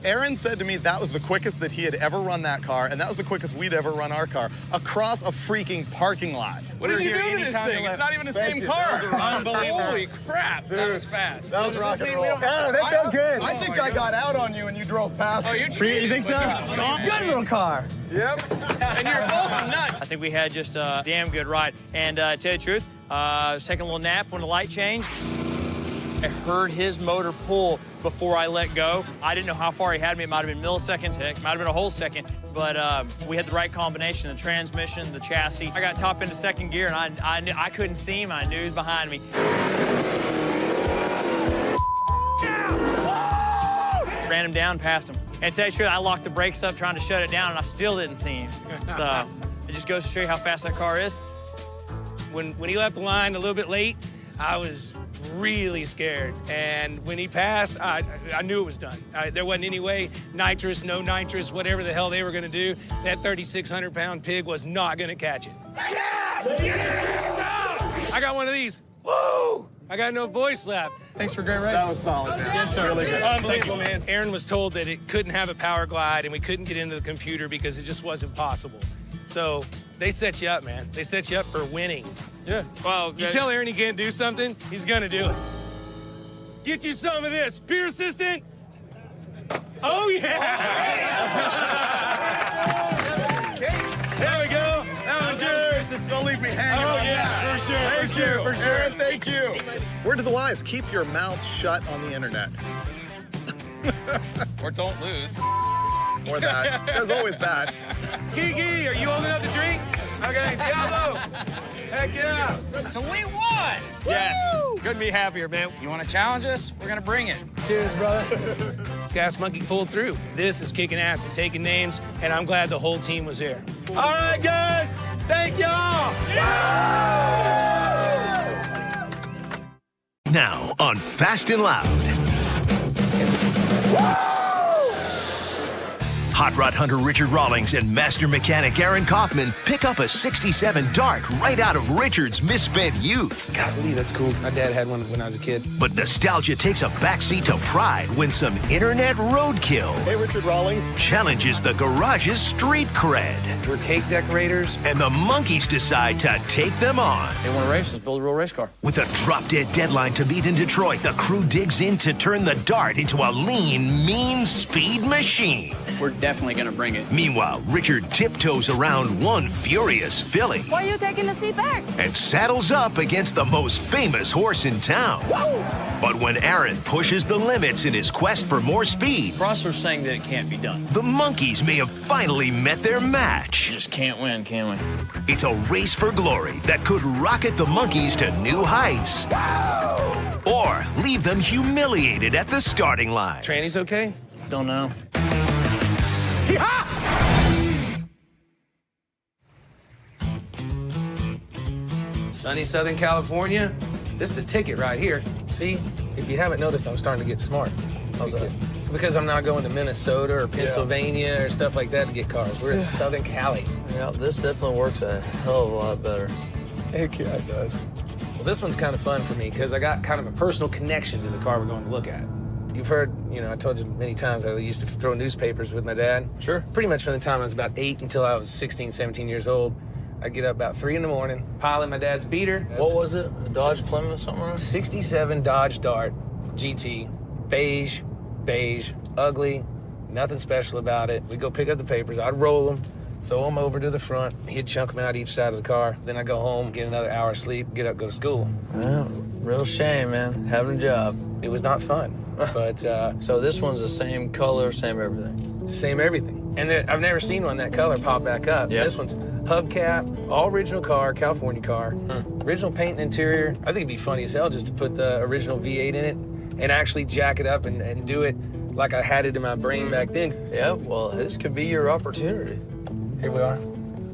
Aaron said to me that was the quickest that he had ever run that car, and that was the quickest we'd ever run our car across a freaking parking lot. What did you do to this thing? It's not even the same car. Unbelievable. Holy crap, that was fast. That was rock and roll. That felt good. I think I got out on you and you drove past. Oh, me. you think so? Good little car. Yep. And you're both nuts. I think we had just a damn good ride. And to tell you the truth, taking a little nap when the light changed. I heard his motor pull before I let go. I didn't know how far he had me. It might have been milliseconds, heck, it might have been a whole second. But we had the right combination, the transmission, the chassis. I got top into second gear, and I couldn't see him. I knew he was behind me. Ran him down, passed him. And to tell you the truth, I locked the brakes up trying to shut it down, and I still didn't see him. So it just goes to show you how fast that car is. When he left the line a little bit late, I was really scared. And when he passed, I knew it was done. There wasn't any way, nitrous, no nitrous, whatever the hell they were gonna do, that 3,600-pound pig was not gonna catch it. I got one of these. Woo! I got no voice left. Thanks for a great race. That was solid, man. Yes, sir. Really good. Unbelievable, man. Aaron was told that it couldn't have a power glide and we couldn't get into the computer because it just wasn't possible. So they set you up, man. They set you up for winning. Yeah. Well, You tell Aaron he can't do something, he's gonna do it. Get you some of this. Peer assistant. Oh, yeah. There we go. That one's yours. Don't leave me hanging. Oh, on yeah, that. for sure, Thank for you. sure, for sure. Aaron, thank you. Word to the wise, keep your mouth shut on the internet. Or don't lose. Or that. There's always that. Kiki, are you old enough to drink? Okay, Diablo. Heck yeah. So we won. Yes. Couldn't be happier, man. You want to challenge us? We're gonna bring it. Cheers, brother. Gas Monkey pulled through. This is kicking ass and taking names, and I'm glad the whole team was here. All right, guys. Thank y'all. Now on Fast and Loud. Hot rod hunter Richard Rawlings and master mechanic Aaron Kaufman pick up a '67 Dart right out of Richard's misspent youth. Golly, that's cool. My dad had one when I was a kid. But nostalgia takes a backseat to pride when some internet roadkill Hey, Richard Rawlings. challenges the garage's street cred. We're cake decorators. And the monkeys decide to take them on. They want to race, let's build a real race car. With a drop-dead deadline to meet in Detroit, the crew digs in to turn the Dart into a lean, mean speed machine. We're definitely gonna bring it. Meanwhile, Richard tiptoes around one furious filly Why are you taking the seat back? and saddles up against the most famous horse in town. But when Aaron pushes the limits in his quest for more speed, Rosler's saying that it can't be done. the monkeys may have finally met their match. Just can't win, can we? It's a race for glory that could rocket the monkeys to new heights or leave them humiliated at the starting line. Tranny's okay? Don't know. Sunny Southern California. This is the ticket right here. See, if you haven't noticed, I'm starting to get smart. How's that? Because I'm not going to Minnesota or Pennsylvania or stuff like that to get cars. We're in Southern Cali. Yeah, this definitely works a hell of a lot better. Heck yeah, it does. Well, this one's kind of fun for me because I got kind of a personal connection to the car we're going to look at. You've heard, I told you many times I used to throw newspapers with my dad. Sure. Pretty much from the time I was about 8 until I was 16, 17 years old. I'd get up about 3 in the morning, pile in my dad's beater. What was it? A Dodge Plymouth or something? 67 Dodge Dart GT, beige, ugly, nothing special about it. We'd go pick up the papers, I'd roll them, throw them over to the front, he'd chunk them out each side of the car. Then I'd go home, get another hour of sleep, get up, go to school. Well, real shame, man. Having a job. It was not fun, but... So this one's the same color, same everything? Same everything. And I've never seen one that color pop back up. Yeah. This one's hubcap, all original car, California car, original paint and interior. I think it'd be funny as hell just to put the original V8 in it and actually jack it up and do it like I had it in my brain back then. Yeah, well, this could be your opportunity. Here we are.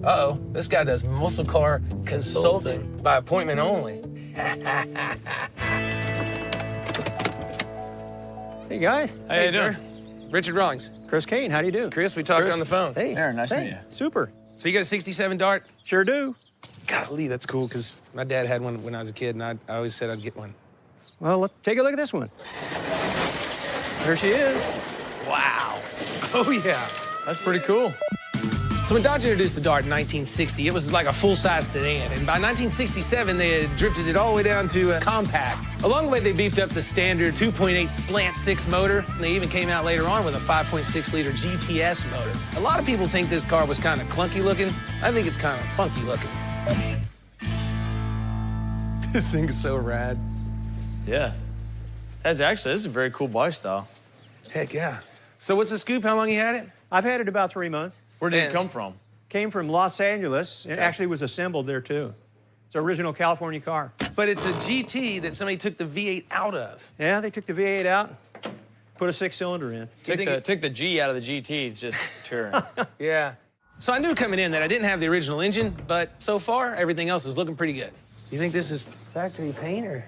Uh-oh, this guy does muscle car consulting by appointment only. Hey, guys. How you doing? Richard Rawlings. Chris Kane, how do you do? Chris, we talked on the phone. Hey. Aaron, nice to meet you. Super. So you got a 67 Dart? Sure do. Golly, that's cool, because my dad had one when I was a kid, and I always said I'd get one. Well, take a look at this one. There she is. Wow. Oh, yeah. That's pretty cool. So when Dodge introduced the Dart in 1960, it was like a full-size sedan. And by 1967, they had drifted it all the way down to a compact. Along the way, they beefed up the standard 2.8 slant 6 motor. And they even came out later on with a 5.6-liter GTS motor. A lot of people think this car was kind of clunky looking. I think it's kind of funky looking. This thing's so rad. Yeah. This is a very cool bike style. Heck yeah. So what's the scoop? How long you had it? I've had it about 3 months. Where did it come from? Came from Los Angeles. It actually was assembled there, too. It's an original California car. But it's a GT that somebody took the V8 out of. Yeah, they took the V8 out, put a 6-cylinder in. Took the G out of the GT, it's just touring. Yeah. So I knew coming in that I didn't have the original engine, but so far, everything else is looking pretty good. You think this is factory paint or?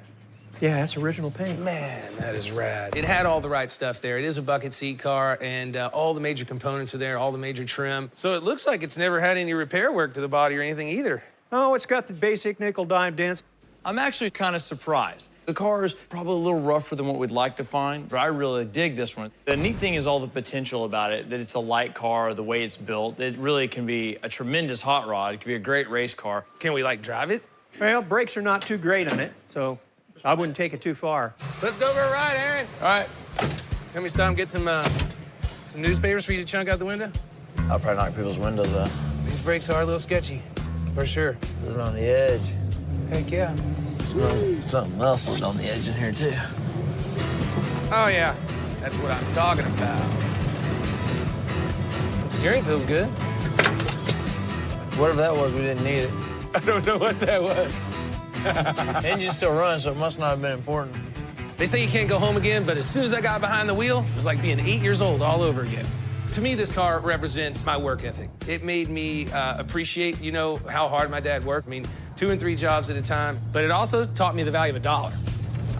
Yeah, that's original paint. Man, that is rad. It had all the right stuff there. It is a bucket seat car, and all the major components are there, all the major trim. So it looks like it's never had any repair work to the body or anything either. Oh, it's got the basic nickel-dime dents. I'm actually kind of surprised. The car is probably a little rougher than what we'd like to find, but I really dig this one. The neat thing is all the potential about it, that it's a light car, the way it's built. It really can be a tremendous hot rod. It can be a great race car. Can we, like, drive it? Well, brakes are not too great on it, so I wouldn't take it too far. Let's go for a ride, Aaron. All right. Can we stop and get some newspapers for you to chunk out the window? I'll probably knock people's windows out. These brakes are a little sketchy, for sure. Living on the edge. Heck yeah. Smells something else living on the edge in here, too. Oh, yeah. That's what I'm talking about. The steering feels good. Whatever that was, we didn't need it. I don't know what that was. Engine's still running, so it must not have been important. They say you can't go home again, but as soon as I got behind the wheel, it was like being 8 years old all over again. To me, this car represents my work ethic. It made me appreciate, how hard my dad worked. I mean, 2 and 3 jobs at a time, but it also taught me the value of $1.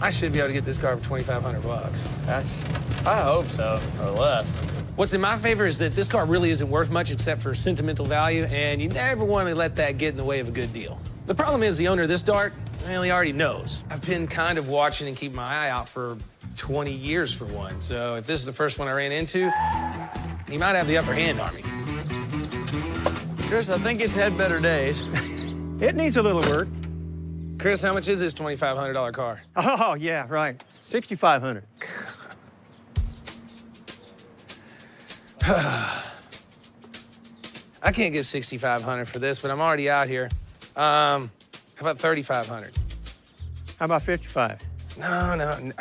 I should be able to get this car for $2,500. I hope so, or less. What's in my favor is that this car really isn't worth much except for sentimental value, and you never want to let that get in the way of a good deal. The problem is the owner of this Dart, well, he already knows. I've been kind of watching and keeping my eye out for 20 years for one, so if this is the first one I ran into, he might have the upper hand on me. Chris, I think it's had better days. It needs a little work. Chris, how much is this $2,500 car? Oh, yeah, right. $6,500. I can't give $6,500 for this, but I'm already out here. How about $3,500? How about $55? No.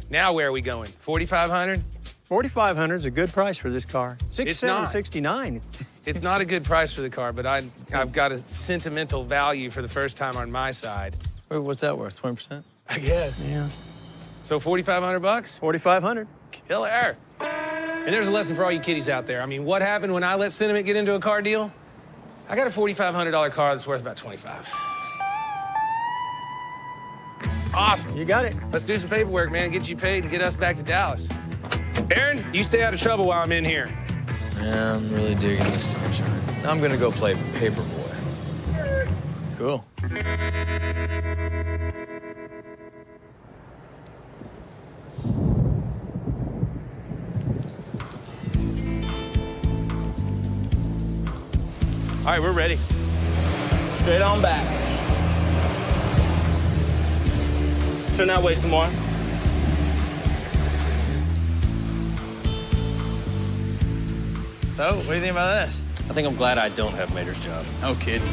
Now where are we going? $4,500? $4,500 is a good price for this car. $6,769. It's not a good price for the car, but I've got a sentimental value for the first time on my side. Wait, what's that worth? 20%? I guess. Yeah. So $4,500? $4,500. Killer. And there's a lesson for all you kiddies out there. I mean, what happened when I let sentiment get into a car deal? I got a $4,500 car that's worth about $25. Awesome. You got it. Let's do some paperwork, man. Get you paid and get us back to Dallas. Aaron, you stay out of trouble while I'm in here. Yeah, I'm really digging this sunshine. I'm gonna go play paperboy. Cool. All right, we're ready. Straight on back. Turn that way some more. So, what do you think about this? I think I'm glad I don't have Mater's job. No kidding.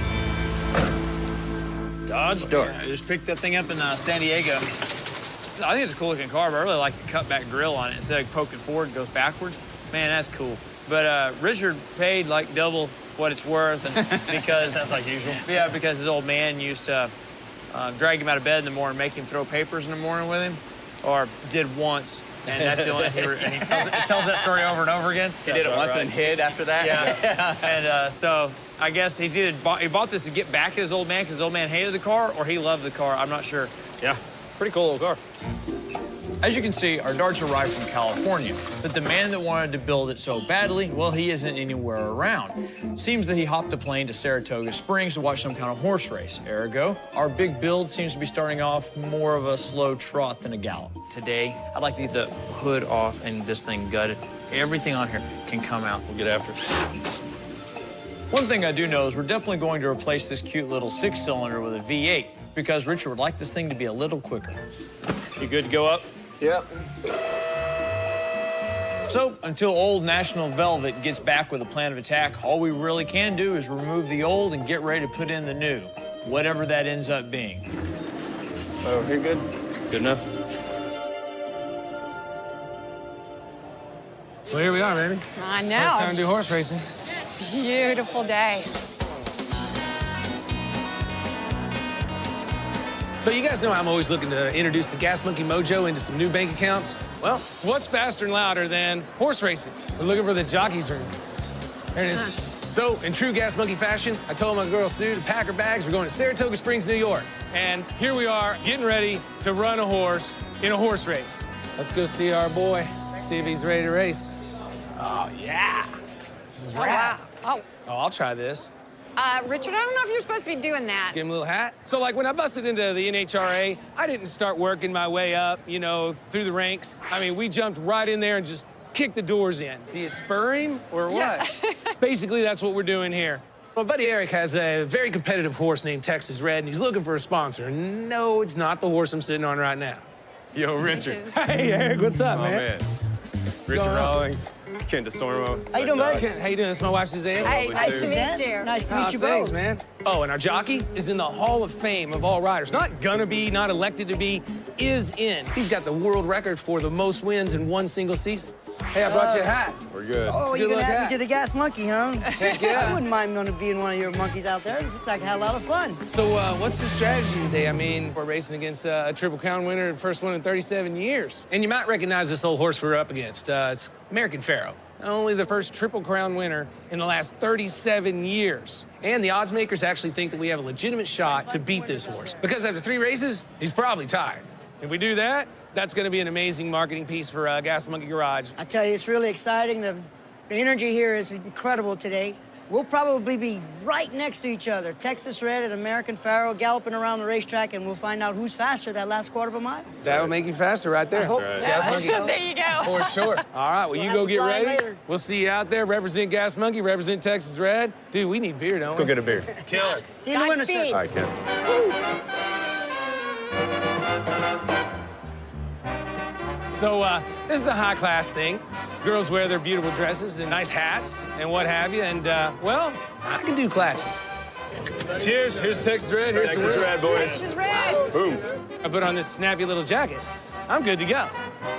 Dodge Dart. I just picked that thing up in San Diego. I think it's a cool looking car, but I really like the cutback grill on it. Instead of poking forward, it goes backwards. Man, that's cool. But Richard paid like double what it's worth, and because sounds like usual. Yeah, because his old man used to drag him out of bed in the morning, make him throw papers in the morning with him, or did once. And that's the only and he tells that story over and over again. He did it once and hid after that? Yeah. And so I guess he bought this to get back at his old man because his old man hated the car, or he loved the car. I'm not sure. Yeah, pretty cool little car. As you can see, our darts arrived from California, but the man that wanted to build it so badly, well, he isn't anywhere around. Seems that he hopped a plane to Saratoga Springs to watch some kind of horse race. Ergo, our big build seems to be starting off more of a slow trot than a gallop. Today, I'd like to get the hood off and this thing gutted. Everything on here can come out. We'll get after it. One thing I do know is we're definitely going to replace this cute little 6-cylinder with a V8 because Richard would like this thing to be a little quicker. You good to go up? Yep. So, until old National Velvet gets back with a plan of attack, all we really can do is remove the old and get ready to put in the new, whatever that ends up being. Oh, you're good? Good enough? Well, here we are, baby. I know. First time to do horse racing. Beautiful day. So you guys know I'm always looking to introduce the Gas Monkey Mojo into some new bank accounts. Well, what's faster and louder than horse racing? We're looking for the jockey's room. There it is. So, in true Gas Monkey fashion, I told my girl Sue to pack her bags. We're going to Saratoga Springs, New York. And here we are, getting ready to run a horse in a horse race. Let's go see our boy, see if he's ready to race. Oh, yeah. This is rad. Wow. Oh, I'll try this. Richard, I don't know if you're supposed to be doing that. Give him a little hat. So, like, when I busted into the NHRA, I didn't start working my way up, you know, through the ranks. I mean, we jumped right in there and just kicked the doors in. Do you spur him or what? Yeah. Basically, that's what we're doing here. My buddy Eric has a very competitive horse named Texas Red, and he's looking for a sponsor. No, it's not the horse I'm sitting on right now. Yo, Richard. Hey, Eric, what's up, man? Richard Rawlings, Ken DeSormo. How you doing, buddy? How you doing? This is my wife, Suzanne. Hey, nice to meet you. Nice to meet you Thanks, both. man. Oh, and our jockey is in the Hall of Fame of all riders. Not gonna be, not elected to be, is in. He's got the world record for the most wins in one single season. Hey, I brought you a hat. We're good. Oh, you're gonna add me to the Gas Monkey, huh? Heck yeah. I wouldn't mind being one of your monkeys out there. This looks like I had a lot of fun. So, what's the strategy today? I mean, we're racing against a Triple Crown winner, first one in 37 years. And you might recognize this old horse we're up against. It's American Pharaoh. Only the first Triple Crown winner in the last 37 years. And the odds makers actually think that we have a legitimate shot to beat this horse. Because after 3 races, he's probably tired. If we do that, that's going to be an amazing marketing piece for Gas Monkey Garage. I tell you, it's really exciting. The energy here is incredible today. We'll probably be right next to each other. Texas Red and American Pharaoh galloping around the racetrack, and we'll find out who's faster that last quarter of a mile. That'll make you faster right there. I hope. Right. Gas Monkey. There you go. For sure. All right, well, you go get ready. Later. We'll see you out there. Represent Gas Monkey, represent Texas Red. Dude, we need beer, don't Let's we? go get a beer. Killer. See you in the winter, Godspeed. All sir. right, Ken. So, this is a high-class thing. Girls wear their beautiful dresses and nice hats and what have you, and, well, I can do classy. Cheers. Here's Texas Red. Here's Texas the Red, boys. This is red. Boom. I put on this snappy little jacket. I'm good to go.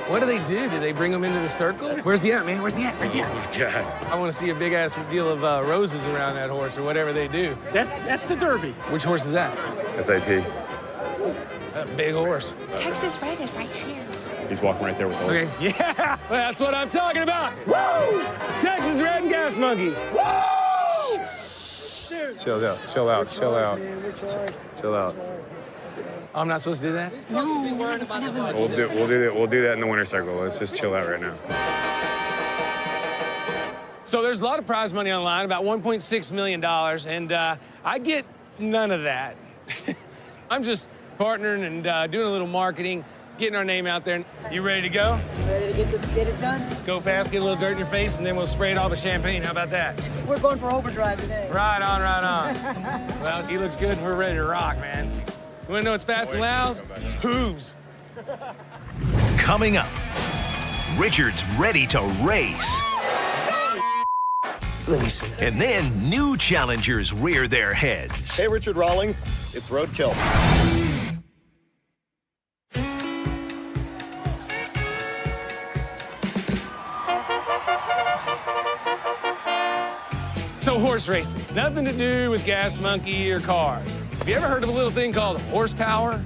What do? Do they bring him into the circle? Where's he at, man? Where's he at? Where's he at? God. I want to see a big-ass deal of roses around that horse or whatever they do. That's the Derby. Which horse is that? SAP. That big horse. Texas Red is right here. He's walking right there with us. Okay. Yeah, well, that's what I'm talking about. Woo! Texas Red and Gas Monkey. Woo! Chill out, chill out, chill out. Chill out. Oh, I'm not supposed to do that? No, We'll do that in the winter circle. Let's just chill out right now. So there's a lot of prize money online, about $1.6 million, and I get none of that. I'm just partnering and doing a little marketing, getting our name out there. You ready to go? Ready to get it done? Go fast, get a little dirt in your face, and then we'll spray it off with champagne. How about that? We're going for overdrive today. Right on, right on. Well, he looks good and we're ready to rock, man. You wanna know what's fast and loud? Hooves. Coming up, Richard's ready to race. Let me see. And then new challengers rear their heads. Hey, Richard Rawlings. It's Roadkill. So horse racing, nothing to do with Gas Monkey or cars. Have you ever heard of a little thing called horsepower?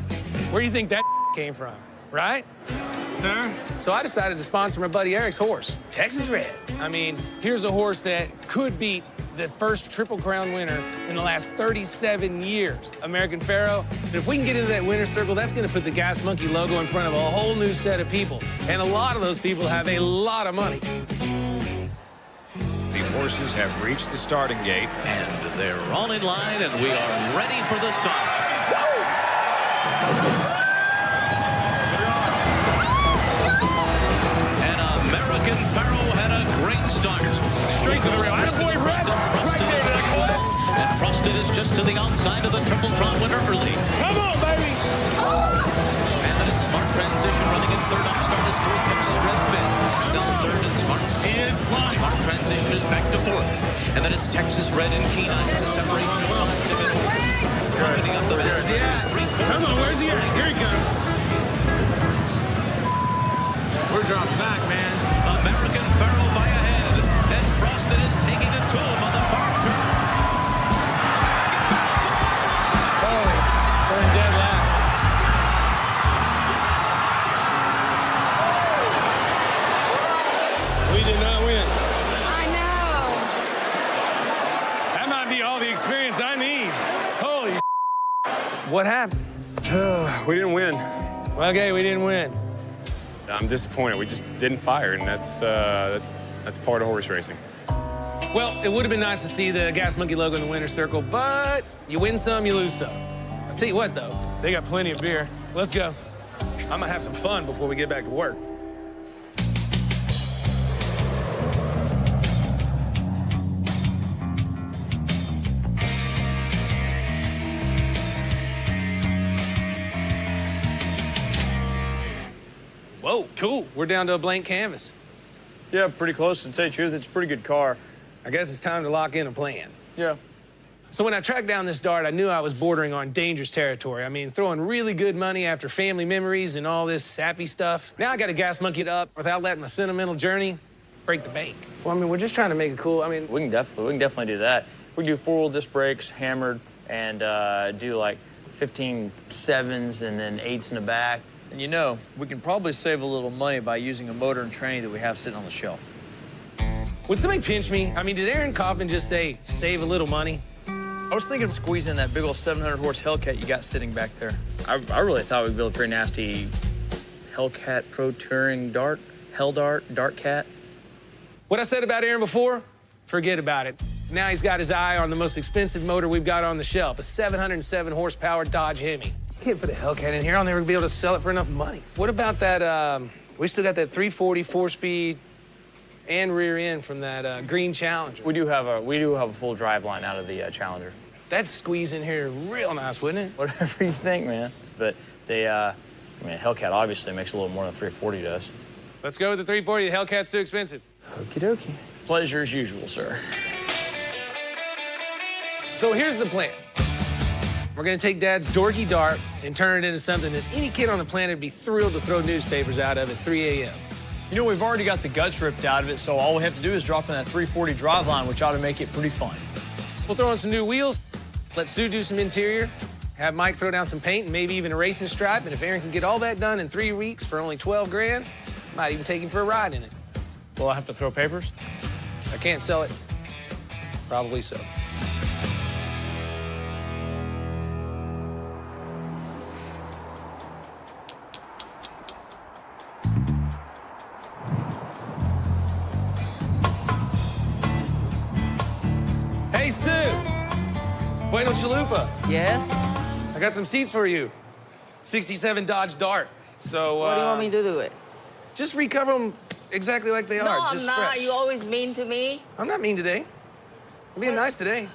Where do you think that came from, right? sir. So I decided to sponsor my buddy Eric's horse, Texas Red. I mean, here's a horse that could beat the first Triple Crown winner in the last 37 years, American Pharoah. And if we can get into that winner's circle, that's going to put the Gas Monkey logo in front of a whole new set of people. And a lot of those people have a lot of money. The horses have reached the starting gate, and they're all in line, and we are ready for the start. And American Pharoah had a great start. Straight to the rail. Attaboy, Red. Right there, that corner. And Frosted is just to the outside of the Triple Crown winner early. Come on, baby. And then it's Smart Transition running in third. Upstart is third. Texas Red fifth. Now third and Smart. Smart Transition is back to fourth. And then it's Texas Red and Keen. It's a separation of 5 divisions. Opening up the middle. Come on, where's he at? Here he comes. We're dropping back, man. American Pharoah by a head. And Frosted is taking it to him on the far turn. Oh, we're in dead last. We did not win. I know. That might be all the experience I need. Holy What happened? We didn't win. Okay, we didn't win. I'm disappointed. We just didn't fire, and that's part of horse racing. Well, it would have been nice to see the Gas Monkey logo in the winner's circle, but you win some, you lose some. I'll tell you what, though, they got plenty of beer. Let's go. I'm gonna have some fun before we get back to work. Whoa, cool. We're down to a blank canvas. Yeah, pretty close, to tell you the truth. It's a pretty good car. I guess it's time to lock in a plan. Yeah. So when I tracked down this dart, I knew I was bordering on dangerous territory. I mean, throwing really good money after family memories and all this sappy stuff. Now I got to gas monkey it up without letting my sentimental journey break the bank. Well, I mean, we're just trying to make it cool. I mean, We can definitely do that. We do 4-wheel disc brakes, hammered, and do like 15 7s and then 8s in the back. And you know, we can probably save a little money by using a motor and tranny that we have sitting on the shelf. would somebody pinch me? I mean, did Aaron Kaufman just say, save a little money? I was thinking of squeezing that big old 700-horse Hellcat you got sitting back there. I really thought we'd build a pretty nasty Hellcat Pro Touring dart, Hell Dart, Dart Cat. What I said about Aaron before, forget about it. Now he's got his eye on the most expensive motor we've got on the shelf, a 707 horsepower Dodge Hemi. Can't put a Hellcat in here. I'll never be able to sell it for enough money. What about that, we still got that 340 4-speed and rear end from that green Challenger. We do have a full drive line out of the Challenger. That'd squeeze in here real nice, wouldn't it? Whatever you think, man. But they, I mean, Hellcat obviously makes a little more than 340 does. Let's go with the 340. The Hellcat's too expensive. Okie dokie. Pleasure as usual, sir. So here's the plan. We're gonna take Dad's dorky dart and turn it into something that any kid on the planet would be thrilled to throw newspapers out of at 3 a.m. You know, we've already got the guts ripped out of it, so all we have to do is drop in that 340 drive line, which ought to make it pretty fun. We'll throw in some new wheels, let Sue do some interior, have Mike throw down some paint and maybe even a racing stripe, and if Aaron can get all that done in 3 weeks for only 12 grand, might even take him for a ride in it. Will I have to throw papers? I can't sell it. Probably so. Hey, Sue. Bueno Chalupa. Yes? I got some seats for you. 67 Dodge Dart. So, What do you want me to do it? Just recover them exactly like they No, are. I'm just not. fresh. You always mean to me. I'm not mean today. I'm being nice today.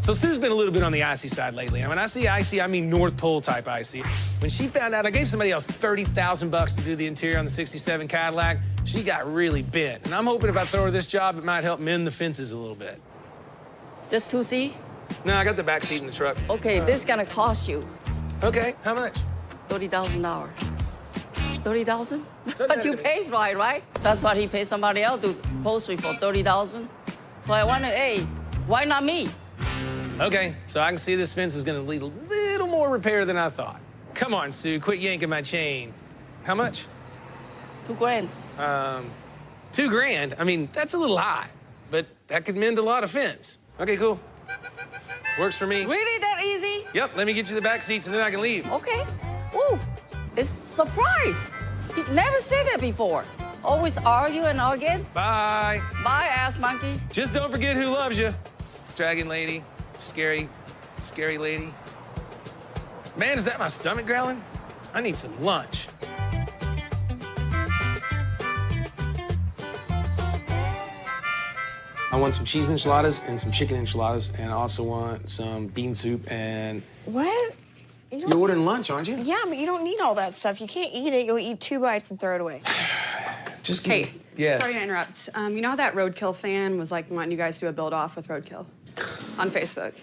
So Sue's been a little bit on the icy side lately. And when I see icy, I mean North Pole type icy. When she found out I gave somebody else $30,000 to do the interior on the 67 Cadillac, she got really bent. And I'm hoping if I throw her this job, it might help mend the fences a little bit. Just to see? No, I got the back seat in the truck. Okay, this gonna cost you. Okay, how much? $30,000. 30,000? That's what you pay for it, right? That's what he paid somebody else to upholstery for 30,000. So I wonder, hey, why not me? Okay, so I can see this fence is gonna need a little more repair than I thought. Come on, Sue, quit yanking my chain. How much? $2 grand. $2 grand? I mean, that's a little high, but that could mend a lot of fence. Okay, cool. Works for me. Really that easy? Yep, let me get you the back seats and then I can leave. Okay. Ooh, it's a surprise. He never said that before. Always argue and argue. Bye. Bye, ass monkey. Just don't forget who loves you. Dragon lady, scary lady. Man, is that my stomach growling? I need some lunch. I want some cheese enchiladas and some chicken enchiladas, and I also want some bean soup and... What? You're ordering lunch, aren't you? Yeah, but you don't need all that stuff. You can't eat it. You'll eat 2 bites and throw it away. Just Hey, yes. sorry to interrupt. You know how that Roadkill fan was like wanting you guys to do a build-off with Roadkill on Facebook?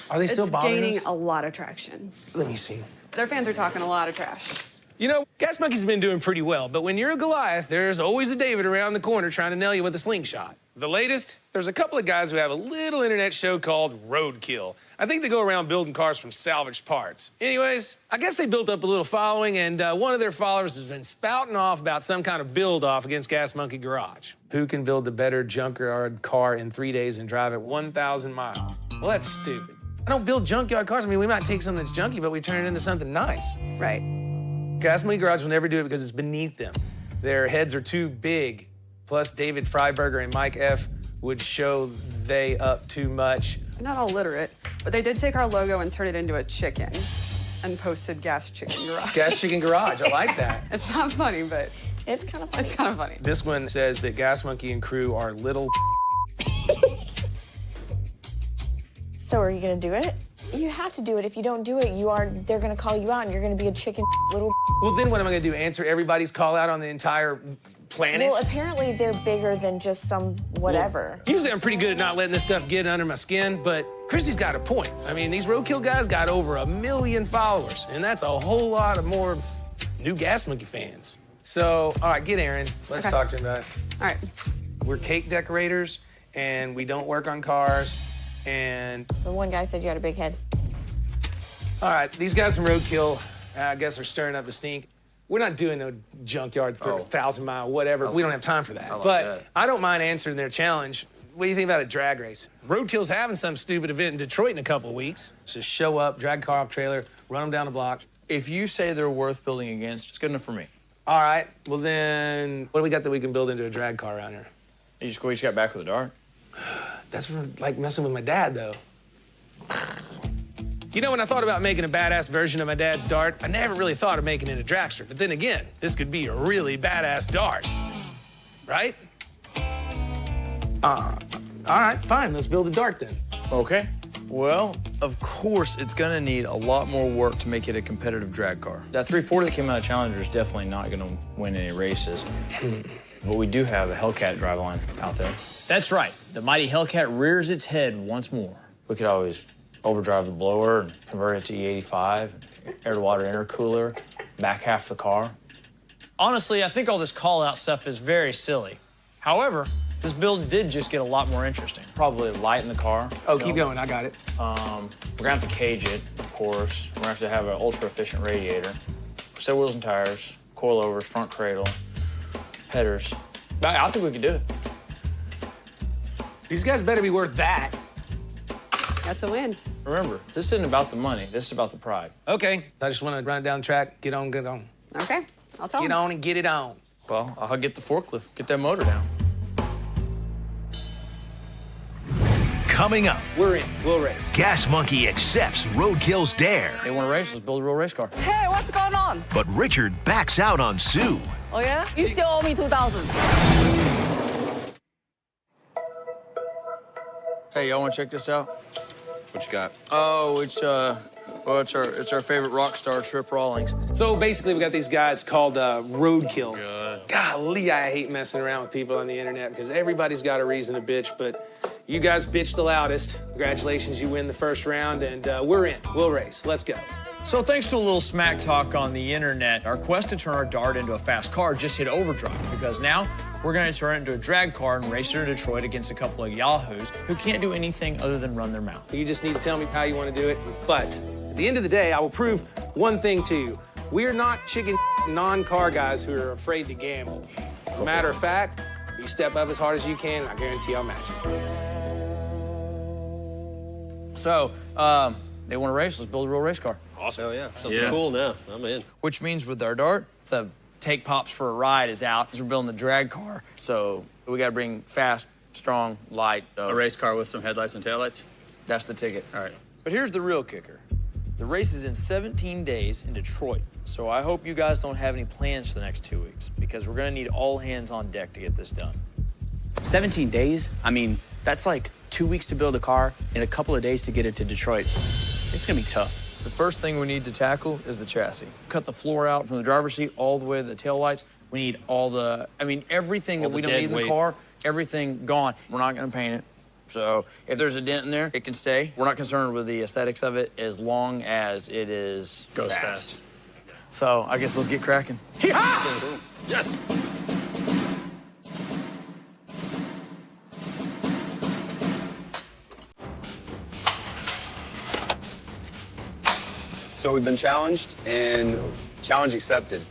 Are they still bothering It's gaining us? a lot of traction. Let me see. Their fans are talking a lot of trash. You know, Gas Monkey's been doing pretty well, but when you're a Goliath, there's always a David around the corner trying to nail you with a slingshot. The latest, there's a couple of guys who have a little internet show called Roadkill. I think they go around building cars from salvaged parts. Anyways, I guess they built up a little following, and one of their followers has been spouting off about some kind of build-off against Gas Monkey Garage. Who can build a better junkyard car in 3 days and drive it 1,000 miles? Well, that's stupid. I don't build junkyard cars. I mean, we might take something that's junky, but we turn it into something nice. Right. Gas Monkey Garage will never do it because it's beneath them. Their heads are too big. Plus, David Freiberger and Mike F. would show they up too much. They're not all literate, but they did take our logo and turn it into a chicken and posted Gas Chicken Garage. Gas Chicken Garage, I like that. It's not funny, but it's kind of funny. It's kind of funny. This one says that Gas Monkey and crew are little. So are you gonna do it? You have to do it. If you don't do it, they're gonna call you out and you're gonna be a chicken little. Well, then what am I gonna do? Answer everybody's call out on the entire planet? Well, apparently they're bigger than just some whatever. Well, usually I'm pretty good at not letting this stuff get under my skin, but Chrissy's got a point. I mean, these Roadkill guys got over 1 million followers, and that's a whole lot of more new Gas Monkey fans. So, all right, get Aaron. Let's talk to him about it. All right. We're cake decorators, and we don't work on cars, and... The one guy said you had a big head. All right, these guys from Roadkill, I guess, are stirring up the stink. We're not doing no junkyard 1,000-mile whatever. We don't have time for that. I don't mind answering their challenge. What do you think about a drag race? Roadkill's having some stupid event in Detroit in a couple of weeks. Just show up, drag car off trailer, run them down the block. If you say they're worth building against, it's good enough for me. All right, well then, what do we got that we can build into a drag car around here? You just got back with a dart. That's for, like, messing with my dad, though. You know, when I thought about making a badass version of my dad's dart, I never really thought of making it a dragster. But then again, this could be a really badass dart, right? All right, fine, let's build a dart then. Okay. Well, of course, it's gonna need a lot more work to make it a competitive drag car. That 340 that came out of Challenger is definitely not gonna win any races. But we do have a Hellcat driveline out there. That's right, the mighty Hellcat rears its head once more. We could always overdrive the blower and convert it to E85, air-to-water intercooler, back half the car. Honestly, I think all this call-out stuff is very silly. However, this build did just get a lot more interesting. Probably lighten the car. Oh, keep going, I got it. We're gonna have to cage it, of course. We're gonna have to have an ultra-efficient radiator. Set wheels and tires, coilovers, front cradle, headers. I think we can do it. These guys better be worth that. That's a win. Remember, this isn't about the money. This is about the pride. Okay, I just want to run it down the track, get on, get on. Okay, I'll tell Get on and get it on. Well, I'll get the forklift, get that motor down. Coming up, we're in. We'll race. Gas Monkey accepts Roadkill's dare. They want to race? Let's build a real race car. Hey, what's going on? But Richard backs out on Sue. Oh, yeah? You still owe me $2,000. Hey, y'all want to check this out? What you got? Oh, it's our favorite rock star, Trip Rawlings. So basically, we got these guys called Roadkill. Good. Golly, I hate messing around with people on the internet because everybody's got a reason to bitch, but you guys bitch the loudest. Congratulations, you win the first round, and we're in. We'll race. Let's go. So thanks to a little smack talk on the internet, our quest to turn our dart into a fast car just hit overdrive because now we're going to turn it into a drag car and race it to Detroit against a couple of yahoos who can't do anything other than run their mouth. You just need to tell me how you want to do it, but at the end of the day, I will prove One thing, too, we're not chicken non-car guys who are afraid to gamble. As a matter of fact, you step up as hard as you can, and I guarantee I'll match you. So, they want to race? Let's build a real race car. Awesome. Hell yeah. Sounds cool now. I'm in. Which means with our Dart, the take pops for a ride is out. We're building the drag car, so we got to bring fast, strong, light. A race car with some headlights and taillights? That's the ticket. All right. But here's the real kicker. The race is in 17 days in Detroit, so I hope you guys don't have any plans for the next 2 weeks, because we're going to need all hands on deck to get this done. 17 days? I mean, that's like 2 weeks to build a car and a couple of days to get it to Detroit. It's gonna be tough. The first thing we need to tackle is the chassis. Cut the floor out from the driver's seat all the way to the taillights. We need everything that we don't need in the car, everything gone. We're not gonna paint it. So if there's a dent in there, it can stay. We're not concerned with the aesthetics of it as long as it goes fast. So I guess let's get cracking. Hee-haw! Yes. So we've been challenged and challenge accepted.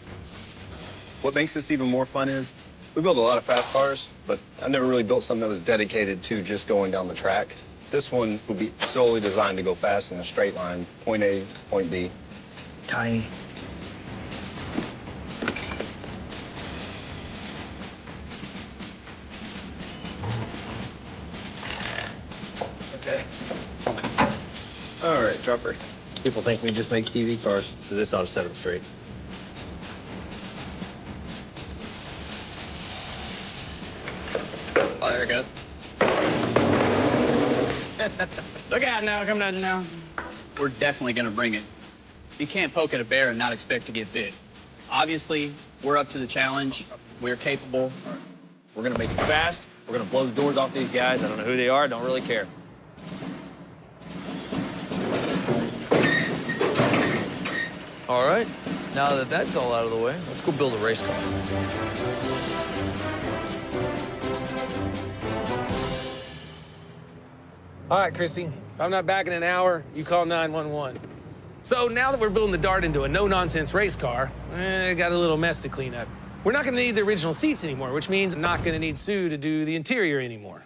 What makes this even more fun is we build a lot of fast cars, but I've never really built something that was dedicated to just going down the track. This one will be solely designed to go fast in a straight line, point A to point B. Tiny. Okay. All right, dropper. People think we just make TV cars. This ought to set them straight. Oh, there it goes. Look out now, coming at you now. We're definitely gonna bring it. You can't poke at a bear and not expect to get bit. Obviously, we're up to the challenge. We're capable. We're gonna make it fast. We're gonna blow the doors off these guys. I don't know who they are. Don't really care. All right, now that that's all out of the way, let's go build a race car. All right, Chrissy, if I'm not back in an hour, you call 911. So now that we're building the Dart into a no-nonsense race car, got a little mess to clean up. We're not gonna need the original seats anymore, which means I'm not gonna need Sue to do the interior anymore.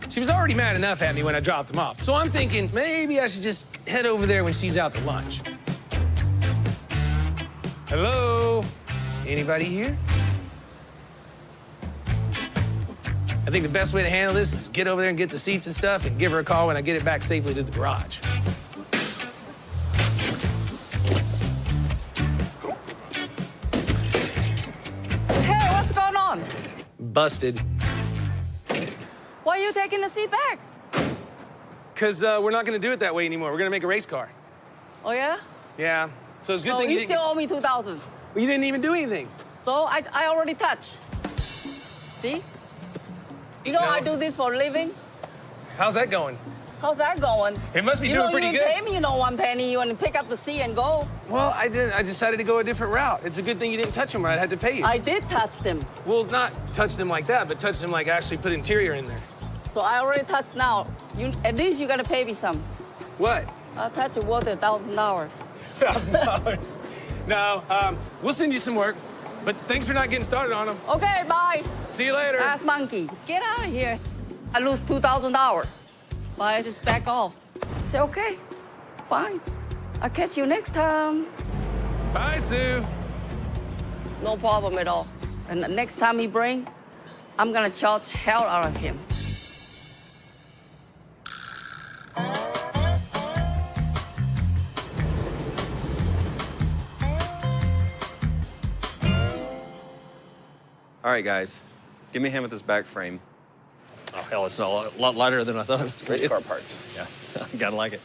She was already mad enough at me when I dropped them off. So I'm thinking maybe I should just head over there when she's out to lunch. Hello? Anybody here? I think the best way to handle this is get over there and get the seats and stuff and give her a call when I get it back safely to the garage. Hey, what's going on? Busted. Why are you taking the seat back? Because we're not going to do it that way anymore. We're going to make a race car. Oh, yeah? Yeah. So it's a good So thing you didn't- still owe me 2,000. Well, you didn't even do anything. So I already touched. See? You know No. I do this for a living. How's that going? How's that going? It must be doing pretty you good. didn't pay me, 1 penny. You want to pick up the seat and go. Well, I didn't. I decided to go a different route. It's a good thing you didn't touch them or I'd had to pay you. I did touch them. Well, not touch them like that, but touch them like actually put interior in there. So I already touched now. At least you got to pay me some. What? I'll touch it worth $1,000. $1,000? No, we'll send you some work. But thanks for not getting started on them. Okay, bye. See you later. Ass monkey. Get out of here. I lose $2,000. But I just back off. Say, okay, fine. I'll catch you next time. Bye, Sue. No problem at all. And the next time he bring, I'm gonna charge hell out of him. All right, guys, give me a hand with this back frame. Oh, hell, it's not a lot lighter than I thought. Race car parts. Yeah, gotta like it.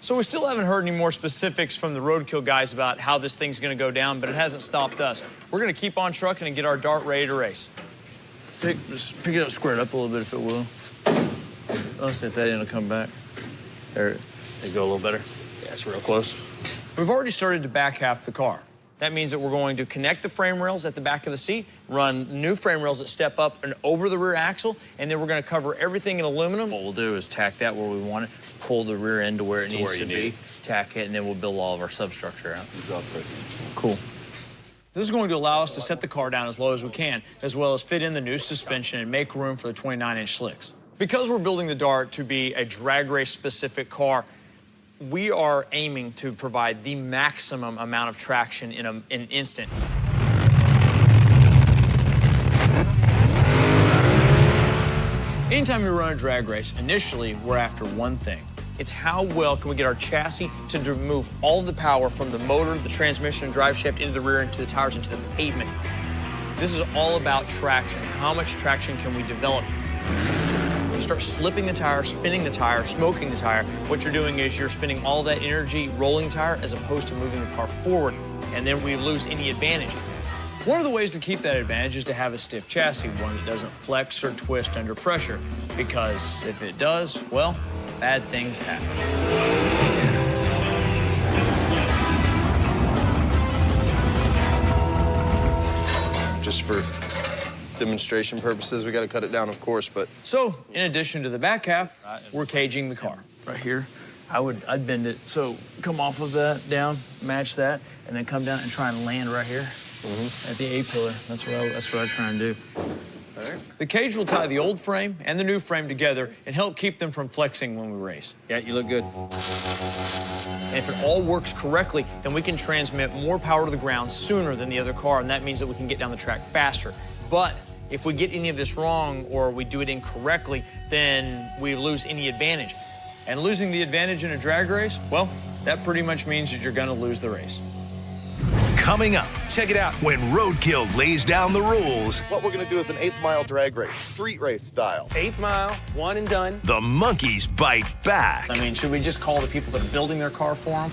So we still haven't heard any more specifics from the roadkill guys about how this thing's gonna go down, but it hasn't stopped us. We're gonna keep on trucking and get our Dart ready to race. Just pick it up, square it up a little bit if it will. Let's see if that end will come back. There, they go a little better. Yeah, it's real close. We've already started to back half the car. That means that we're going to connect the frame rails at the back of the seat, run new frame rails that step up and over the rear axle, and then we're going to cover everything in aluminum. What we'll do is tack that where we want it, pull the rear end to where it needs to be, tack it, and then we'll build all of our substructure out. Exactly. Cool. This is going to allow us to set the car down as low as we can, as well as fit in the new suspension and make room for the 29-inch slicks. Because we're building the Dart to be a drag race specific car, we are aiming to provide the maximum amount of traction in an instant. Anytime we run a drag race, initially we're after one thing. It's how well can we get our chassis to remove all of the power from the motor, the transmission, and drive shaft into the rear, into the tires, into the pavement. This is all about traction. How much traction can we develop? You start slipping the tire, spinning the tire, smoking the tire. What you're doing is you're spending all that energy rolling the tire as opposed to moving the car forward, and then we lose any advantage. One of the ways to keep that advantage is to have a stiff chassis, one that doesn't flex or twist under pressure, because if it does, well, bad things happen. Just for demonstration purposes, we got to cut it down, of course, but... So, in addition to the back half, we're caging the car. Right here, I'd bend it, so come off of that, down, match that, and then come down and try and land right here at the A-pillar. That's what I try and do. All right. The cage will tie the old frame and the new frame together and help keep them from flexing when we race. Yeah, you look good. And if it all works correctly, then we can transmit more power to the ground sooner than the other car, and that means that we can get down the track faster. But if we get any of this wrong or we do it incorrectly, then we lose any advantage. And losing the advantage in a drag race, well, that pretty much means that you're gonna lose the race. Coming up, check it out. When Roadkill lays down the rules, What we're going to do is an 8th mile drag race, street race style. 8th mile, one and done. the monkeys bite back. I mean, should we just call the people that are building their car for them?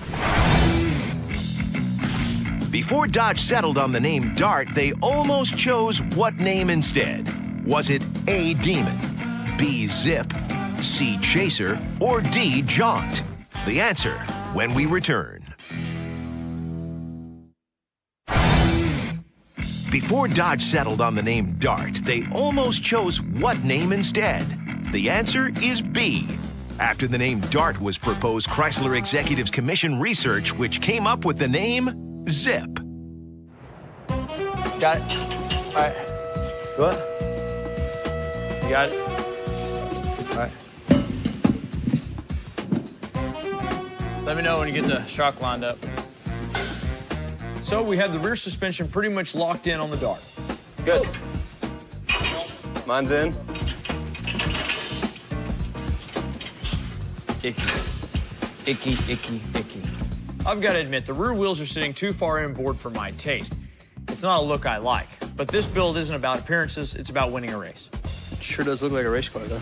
Before Dodge settled on the name Dart, they almost chose what name instead? Was it A, Demon, B, Zip, C, Chaser, or D, Jaunt? The answer when we return. Before Dodge settled on the name Dart, they almost chose what name instead? The answer is B. After the name Dart was proposed, Chrysler executives commissioned research which came up with the name Zip. Got it. All right. What? You got it? All right. Let me know when you get the shock lined up. So we have the rear suspension pretty much locked in on the Dart. Good. Mine's in. Icky. Icky, icky, icky. I've got to admit, the rear wheels are sitting too far inboard for my taste. It's not a look I like, but this build isn't about appearances, it's about winning a race. It sure does look like a race car, though.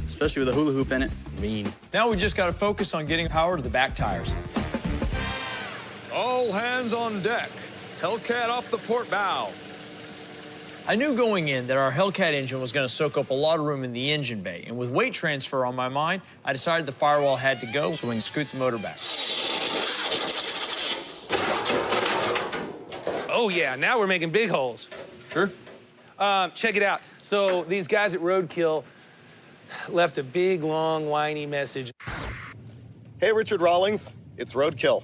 Especially with a hula hoop in it. Mean. Now we just got to focus on getting power to the back tires. All hands on deck. Hellcat off the port bow. I knew going in that our Hellcat engine was going to soak up a lot of room in the engine bay, and with weight transfer on my mind, I decided the firewall had to go so we can scoot the motor back. Oh, yeah, now we're making big holes. Sure. Check it out. So these guys at Roadkill left a big, long, whiny message. Hey, Richard Rawlings, it's Roadkill.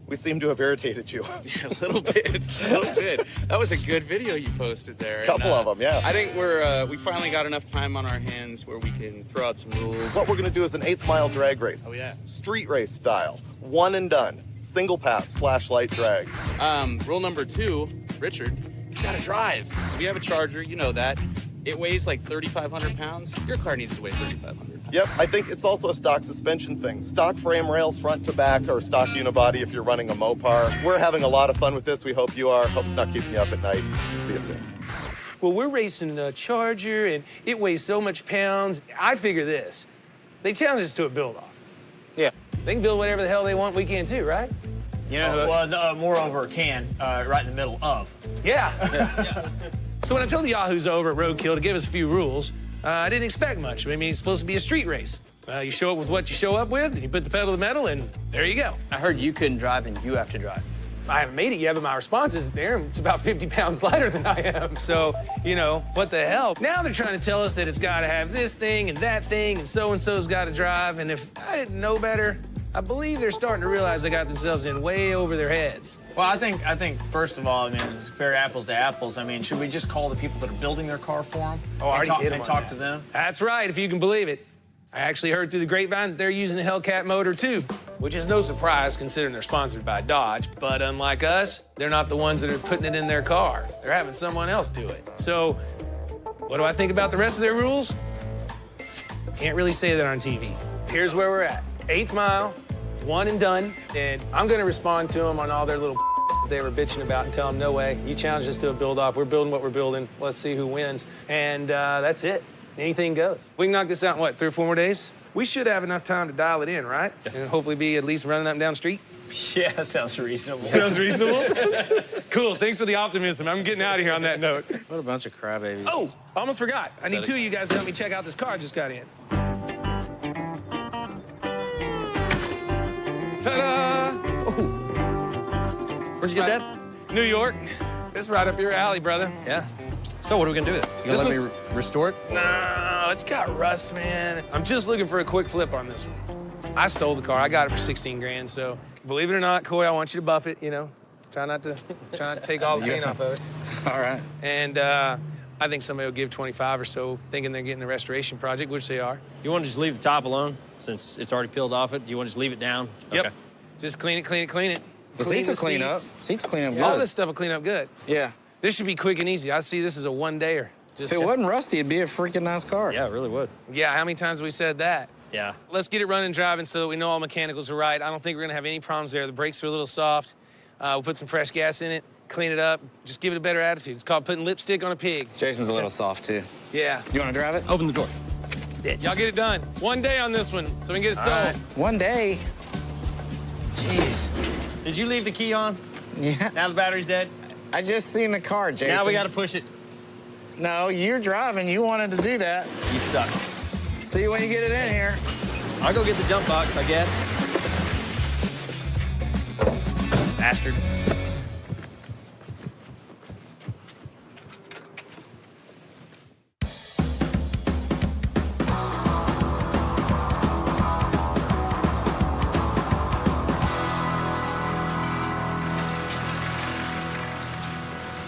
We seem to have irritated you. Yeah, a little bit, a little bit. That was a good video you posted there. Couple of them, yeah. I think we finally got enough time on our hands where we can throw out some rules. What we're going to do is an 8th mile drag race. Oh, yeah. Street race style. One and done. Single pass, flashlight drags. Rule number 2, Richard, you gotta drive. We have a Charger, you know that. It weighs like 3,500 pounds. Your car needs to weigh 3,500. Yep, I think it's also a stock suspension thing. Stock frame rails front to back or stock unibody if you're running a Mopar. We're having a lot of fun with this. We hope you are. Hope it's not keeping you up at night. See you soon. Well, we're racing a Charger, and it weighs so much pounds. I figure this. They challenge us to a build-off. Yeah. They can build whatever the hell they want. We can, too, right? You know, moreover, can, right in the middle of. Yeah. Yeah. So when I told the Yahoos over at Roadkill to give us a few rules, I didn't expect much. I mean, it's supposed to be a street race. You show up with what you show up with, and you put the pedal to the metal, and there you go. I heard you couldn't drive and you have to drive. I haven't made it yet, but my response is, Aaron's about 50 pounds lighter than I am. So, you know, what the hell? Now they're trying to tell us that it's got to have this thing and that thing, and so-and-so's got to drive. And if I didn't know better, I believe they're starting to realize they got themselves in way over their heads. Well, I think first of all, I mean, let's compare apples to apples. I mean, should we just call the people that are building their car for them? Oh, I already hit them and on talk that. to them? That's right, if you can believe it. I actually heard through the grapevine that they're using a Hellcat motor too, which is no surprise considering they're sponsored by Dodge. But unlike us, they're not the ones that are putting it in their car. They're having someone else do it. So, what do I think about the rest of their rules? Can't really say that on TV. Here's where we're at. 8th mile, one and done, and I'm gonna respond to them on all their little they were bitching about and tell them, no way, you challenged us to a build-off. We're building what we're building. Let's see who wins. And that's it. Anything goes. We can knock this out in, what, 3 or 4 more days? We should have enough time to dial it in, right? Yeah. And hopefully be at least running up and down the street. Yeah, sounds reasonable. Sounds reasonable? Cool, thanks for the optimism. I'm getting out of here on that note. What a bunch of crybabies. Oh, almost forgot. I need 2 of you guys to help me check out this car I just got in. Ta-da! Oh. Where'd you get that? New York. It's right up your alley, brother. Yeah. So what are we gonna do with it? You gonna let me restore it? No, it's got rust, man. I'm just looking for a quick flip on this one. I stole the car. I got it for 16 grand, so believe it or not, Coy, I want you to buff it, you know. Try not to take all the paint off of it. All right. And I think somebody will give 25 or so, thinking they're getting a restoration project, which they are. You want to just leave the top alone since it's already peeled off it? Do you want to just leave it down? Yep. Okay. Just clean it, clean it, clean it. The seats will clean up. Seats clean up good. All this stuff will clean up good. Yeah. This should be quick and easy. I see this as a one-dayer. If it wasn't rusty, it'd be a freaking nice car. Yeah, it really would. Yeah, how many times have we said that? Yeah. Let's get it running and driving so that we know all mechanicals are right. I don't think we're gonna have any problems there. The brakes are a little soft. We'll put some fresh gas in it, clean it up, just give it a better attitude. It's called putting lipstick on a pig. Jason's a little soft, too. Yeah. You want to drive it? Open the door. Y'all get it done. One day on this one, so we can get it sold. Right. One day. Jeez. Did you leave the key on? Yeah. Now the battery's dead? I just seen the car, Jason. Now we gotta push it. No, you're driving. You wanted to do that. You suck. See you when you get it in here. I'll go get the jump box, I guess. Bastard.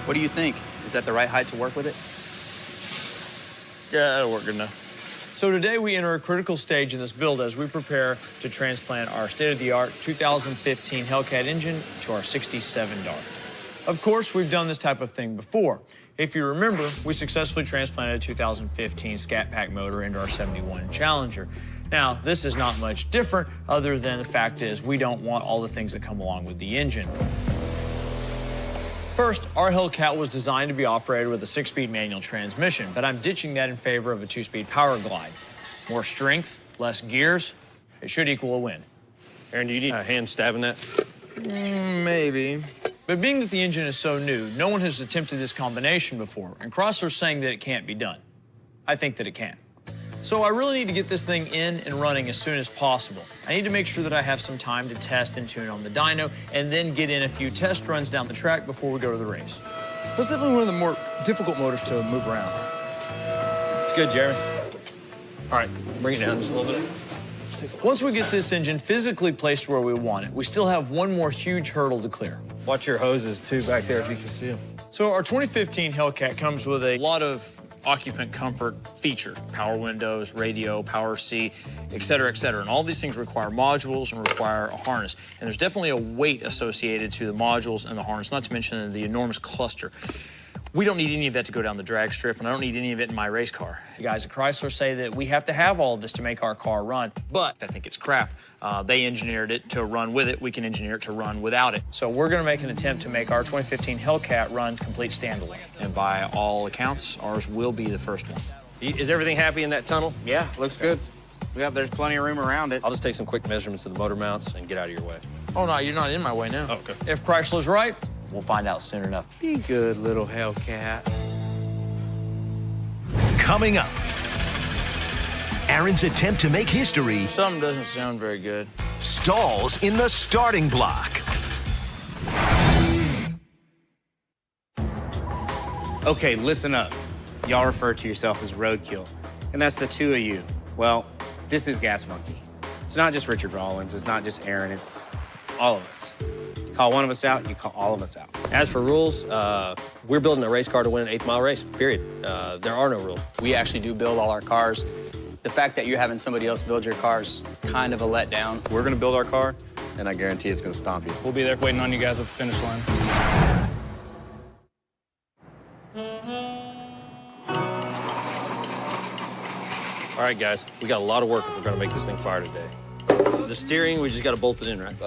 What do you think? Is that the right height to work with it? Yeah, that'll work good enough. So today we enter a critical stage in this build as we prepare to transplant our state-of-the-art 2015 Hellcat engine to our 67 Dart. Of course, we've done this type of thing before. If you remember, we successfully transplanted a 2015 Scat Pack motor into our 71 Challenger. Now, this is not much different other than the fact is we don't want all the things that come along with the engine. First, our Hellcat was designed to be operated with a 6-speed manual transmission, but I'm ditching that in favor of a 2-speed power glide. More strength, less gears, it should equal a win. Aaron, do you need a hand stabbing that? Maybe. But being that the engine is so new, no one has attempted this combination before, and Chrysler's saying that it can't be done. I think that it can. So I really need to get this thing in and running as soon as possible. I need to make sure that I have some time to test and tune on the dyno, and then get in a few test runs down the track before we go to the race. It's definitely one of the more difficult motors to move around. It's good, Jeremy. All right, bring it down just a little bit. Once we get this engine physically placed where we want it, we still have one more huge hurdle to clear. Watch your hoses, too, back there if you can see them. So our 2015 Hellcat comes with a lot of occupant comfort features, power windows, radio, power seat, et cetera, and all these things require modules and require a harness. And there's definitely a weight associated to the modules and the harness, not to mention the enormous cluster. We don't need any of that to go down the drag strip, and I don't need any of it in my race car. The guys at Chrysler say that we have to have all of this to make our car run, but I think it's crap. They engineered it to run with it. We can engineer it to run without it. So we're gonna make an attempt to make our 2015 Hellcat run complete standalone. And by all accounts, ours will be the first one. Is everything happy in that tunnel? Yeah, looks good. Yep, there's plenty of room around it. I'll just take some quick measurements of the motor mounts and get out of your way. Oh, no, you're not in my way now. Oh, okay. If Chrysler's right, we'll find out soon enough. Be good, little Hellcat. Coming up, Aaron's attempt to make history Something doesn't sound very good. stalls in the starting block. Okay, listen up. Y'all refer to yourself as Roadkill, and that's the two of you. Well, this is Gas Monkey. It's not just Richard Rawlings, it's not just Aaron, it's all of us. You call one of us out, you call all of us out. As for rules, we're building a race car to win an 8th mile race, period. There are no rules. We actually do build all our cars. The fact that you're having somebody else build your car's kind of a letdown. We're gonna build our car, and I guarantee it's gonna stomp you. We'll be there waiting on you guys at the finish line. All right, guys, we got a lot of work if we're gonna make this thing fire today. The steering, we just gotta bolt it in, right?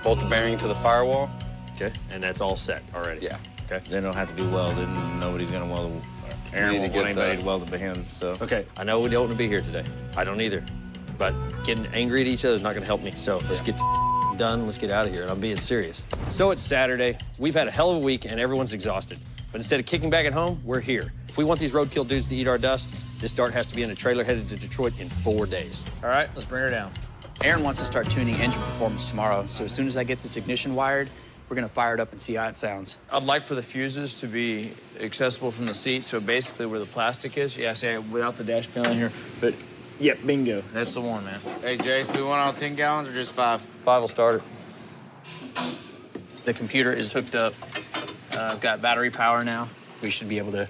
Bolt the bearing to the firewall. Okay, and that's all set already? Yeah. Okay. They don't have to be welded, and nobody's gonna weld them. Aaron won't want anybody to weld it to him, so. Okay, I know we don't want to be here today. I don't either. But getting angry at each other is not gonna help me. So let's get done, let's get out of here, and I'm being serious. So it's Saturday, we've had a hell of a week, and everyone's exhausted. But instead of kicking back at home, we're here. If we want these roadkill dudes to eat our dust, this dart has to be in a trailer headed to Detroit in 4 days. All right, let's bring her down. Aaron wants to start tuning engine performance tomorrow, so as soon as I get this ignition wired, we're gonna fire it up and see how it sounds. I'd like for the fuses to be accessible from the seat, so basically where the plastic is. Yeah, say without the dash panel in here, but yep, bingo. That's the one, man. Hey, Jace, we want all 10 gallons or just 5? 5 will start it. The computer is hooked up. Got battery power now. We should be able to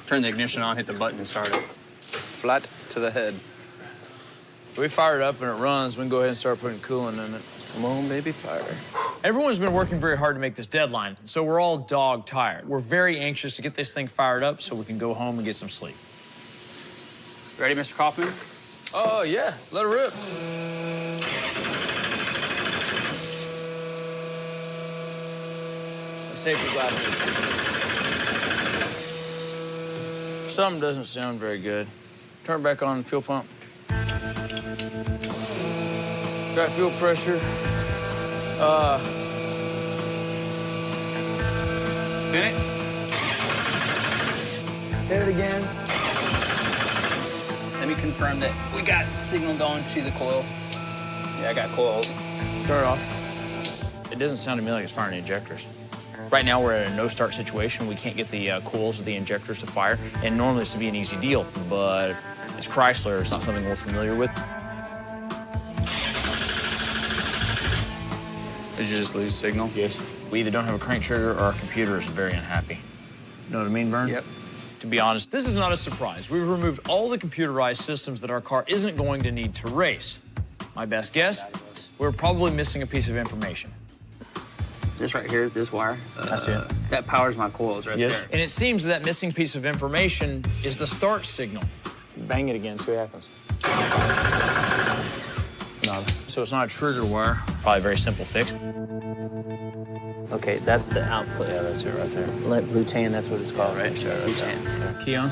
turn the ignition on, hit the button, and start it. Flat to the head. If we fire it up and it runs, we can go ahead and start putting coolant in it. Come on, baby, fire. Everyone's been working very hard to make this deadline, so we're all dog tired. We're very anxious to get this thing fired up so we can go home and get some sleep. Ready, Mr. Kaufman? Oh, yeah, let her rip. Safety glasses. Something doesn't sound very good. Turn back on the fuel pump. Got fuel pressure. Spin it. Hit it again. Let me confirm that we got signal going to the coil. Yeah, I got coils. Turn it off. It doesn't sound to me like it's firing the injectors. Right now, we're at a no-start situation. We can't get the coils of the injectors to fire, and normally this would be an easy deal, but it's Chrysler. It's not something we're familiar with. Did you just lose signal? Yes. We either don't have a crank trigger or our computer is very unhappy. Know what I mean, Vern? Yep. To be honest, this is not a surprise. We've removed all the computerized systems that our car isn't going to need to race. My best guess, we're probably missing a piece of information. This right here, this wire. I see it. That powers my coils right there. And it seems that missing piece of information is the start signal. Bang it again, see what happens. Nada. So it's not a trigger wire. Probably a very simple fix. Okay, that's the output. Yeah, that's it right there. Bluetane, that's what it's called, right? Sure, butane. Okay. Key on.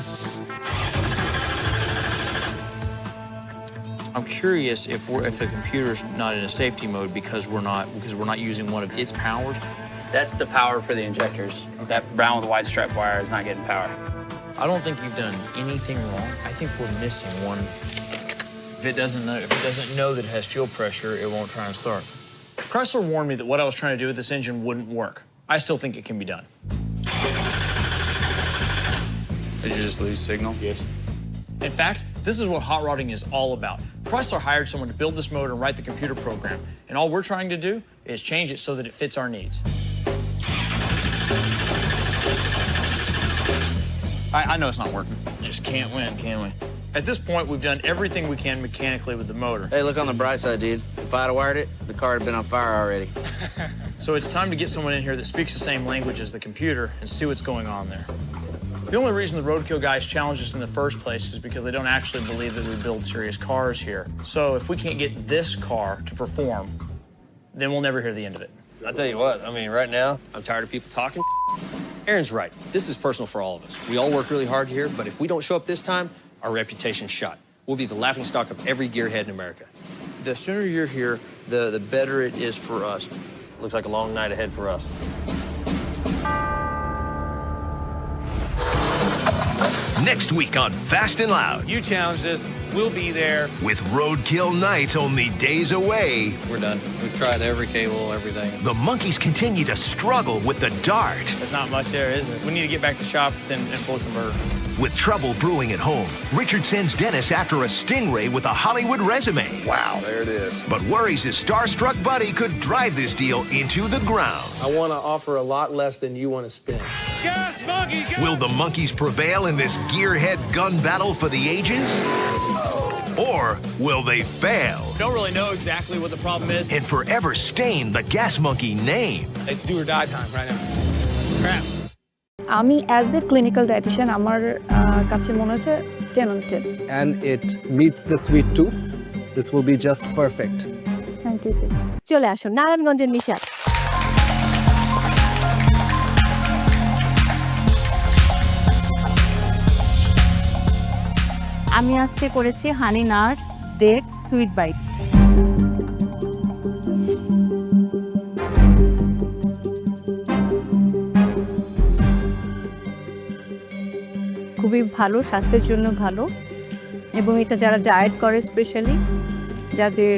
I'm curious if the computer's not in a safety mode because we're not using one of its powers. That's the power for the injectors. That brown with the white strap wire is not getting power. I don't think you've done anything wrong. I think we're missing one. If it doesn't know that it has fuel pressure, it won't try and start. Chrysler warned me that what I was trying to do with this engine wouldn't work. I still think it can be done. Did you just lose signal? Yes. In fact, this is what hot rodding is all about. Chrysler hired someone to build this motor and write the computer program, and all we're trying to do is change it so that it fits our needs. I know it's not working. Just can't win, can we? At this point, we've done everything we can mechanically with the motor. Hey, look on the bright side, dude. If I'd have wired it, the car had been on fire already. So it's time to get someone in here that speaks the same language as the computer and see what's going on there. The only reason the roadkill guys challenged us in the first place is because they don't actually believe that we build serious cars here. So if we can't get this car to perform, then we'll never hear the end of it. I'll tell you what, I mean, right now, I'm tired of people talking. Aaron's right. This is personal for all of us. We all work really hard here, but if we don't show up this time, our reputation's shot. We'll be the laughingstock of every gearhead in America. The sooner you're here, the better it is for us. Looks like a long night ahead for us. Next week on Fast and Loud. You challenged us. We'll be there. With roadkill nights only days away, We're done. We've tried every cable, everything. the monkeys continue to struggle with the Dart. There's not much there, is there? We need to get back to shop and pull a converter. With trouble brewing at home, Richard sends Dennis after a stingray with a Hollywood resume. Wow, there it is. But worries his starstruck buddy could drive this deal into the ground. I want to offer a lot less than you want to spend. Gas Monkey! Will the monkeys prevail in this gearhead gun battle for the ages? Or will they fail Don't really know exactly what the problem is. and forever stain the Gas Monkey name? It's do or die time right now. Crap. আমি as a clinical dietician আমার কাছে মনে হচ্ছে 10 on 10 and it meets the sweet tooth. This will be just perfect. Thank you চলে আসো নারায়ণগঞ্জের নিশাদ। আমি আজকে করেছি honey nuts date sweet bite খুবই ভালো, স্বাস্থ্যের জন্য ভালো, এবং এটা যারা ডায়েট করে স্পেশালি যাদের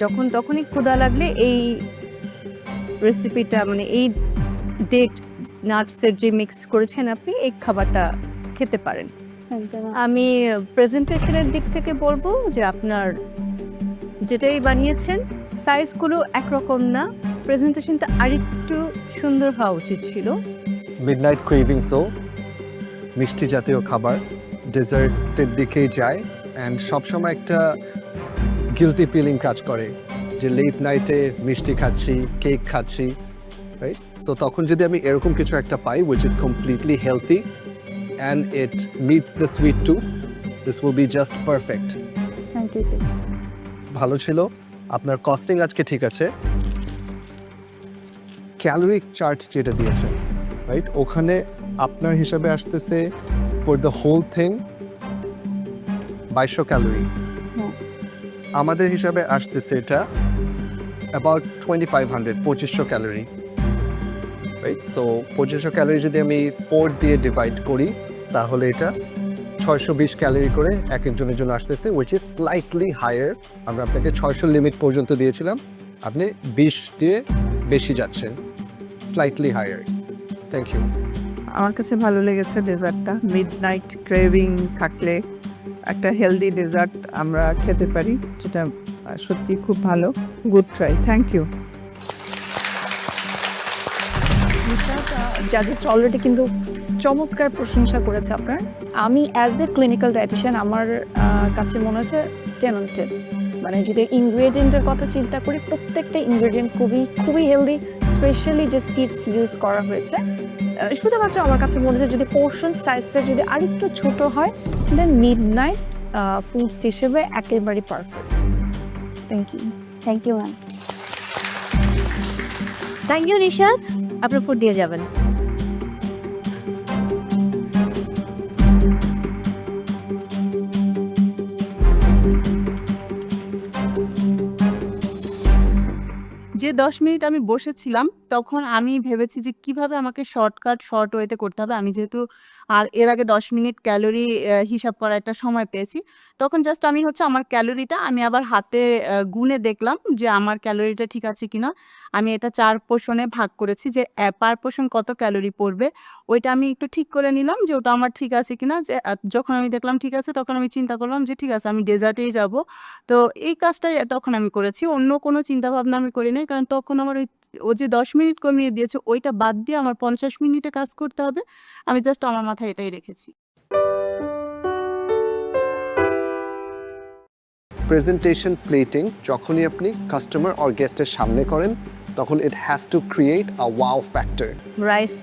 যখন তখনই ক্ষুধা লাগলে এই রেসিপিটা মানে এই ডেট নাটসের যে মিক্স করেছেন আপনি এই খাবারটা খেতে পারেন। আমি প্রেজেন্টেশনের দিক থেকে বলবো যে আপনার যেটাই বানিয়েছেন সাইজগুলো একরকম না, প্রেজেন্টেশনটা আরেকটু সুন্দর হওয়া উচিত ছিল। Midnight cravings মিষ্টি জাতীয় খাবার ডেজার্টের দিকেই যায় অ্যান্ড সবসময় একটা গিলটি ফিলিং কাজ করে যে লেট নাইটে মিষ্টি খাচ্ছি, কেক খাচ্ছি, রাইট? সো তখন যদি আমি এরকম কিছু একটা পাই which is completely healthy and it meets the sweet tooth, this will be just perfect. Thank you. ভালো ছিল। আপনার কস্টিং আজকে ঠিক আছে। ক্যালোরি চার্ট যেটা দিয়েছেন, রাইট, ওখানে আপনার হিসাবে আসতেছে for the whole thing 2200 calorie. আমাদের হিসাবে আসতেছে এটা about 2500 calorie, right? So 2500 calorie যদি আমি 4 দিয়ে ডিভাইড করি তাহলে এটা 620 ক্যালোরি করে এক একজনের জন্য আসতেছে, উইচ ইজ স্লাইটলি হায়ার। আমরা আপনাকে 600 লিমিট পর্যন্ত দিয়েছিলাম, আপনি 20 দিয়ে বেশি যাচ্ছেন, স্লাইটলি হায়ার। Thank you. আমার কাছে ভালো লেগেছে ডেজার্টটা। মিডনাইট ক্রেভিং থাকলে একটা হেলদি ডেজার্ট আমরা খেতে পারি, যেটা সত্যি খুব ভালো। Good try, thank you. জাজেস অলরেডি কিন্তু চমৎকার প্রশংসা করেছে আপনার। আমি অ্যাজ এ ক্লিনিক্যাল ডায়েটিশিয়ান আমার কাছে মনে হচ্ছে 10 on 10। মানে যদি ইনগ্রেডিয়েন্টের কথা চিন্তা করি প্রত্যেকটা ইনগ্রেডিয়েন্ট খুবই হেলদি, স্পেশালি যে সিডস ইউজ করা হয়েছে। শুধুমাত্র আমার কাছে মনে হচ্ছে যদি পোর্শন সাইজটা যদি আরেকটু ছোট হয় সেটা মিডনাইট ফুডস হিসেবে একেবারে perfect. Thank you. Thank you ma'am. Thank you Nishad, আপনার ফুড দিয়ে যাবেন। যে 10 মিনিট আমি বসেছিলাম তখন আমি ভেবেছি যে কিভাবে আমাকে শর্ট ওয়েতে করতে হবে। আমি যেহেতু আর এর আগে 10 মিনিট ক্যালোরি হিসাব করার একটা সময় পেয়েছি, তখন জাস্ট আমি আমার ক্যালোরিটা আমি আবার হাতে গুনে দেখলাম যে আমার ক্যালোরিটা ঠিক আছে কিনা। আমি এটা 4 পোর্শনে ভাগ করেছি যে পার পোর্শন কত ক্যালোরি পড়বে, ওইটা আমি একটু ঠিক করে নিলাম যে ওটা আমার ঠিক আছে কিনা। যে যখন আমি দেখলাম ঠিক আছে তখন আমি চিন্তা করলাম যে ঠিক আছে আমি ডেজার্টেই যাব। তো এই কাজটাই তখন আমি করেছি, অন্য কোনো চিন্তা ভাবনা আমি করি নাই, কারণ তখন আমার ও যে 10 মিনিট কমিয়ে দিয়েছে ওইটা বাদ দিয়ে আমার 50 মিনিটে কাজ করতে হবে। আমি জাস্ট আমার মাথায় এটাই রেখেছি। প্রেজেন্টেশন প্লেটিং যখনই আপনি কাস্টমার অর গেস্টের সামনে করেন তখন it has to create a wow factor. Rice,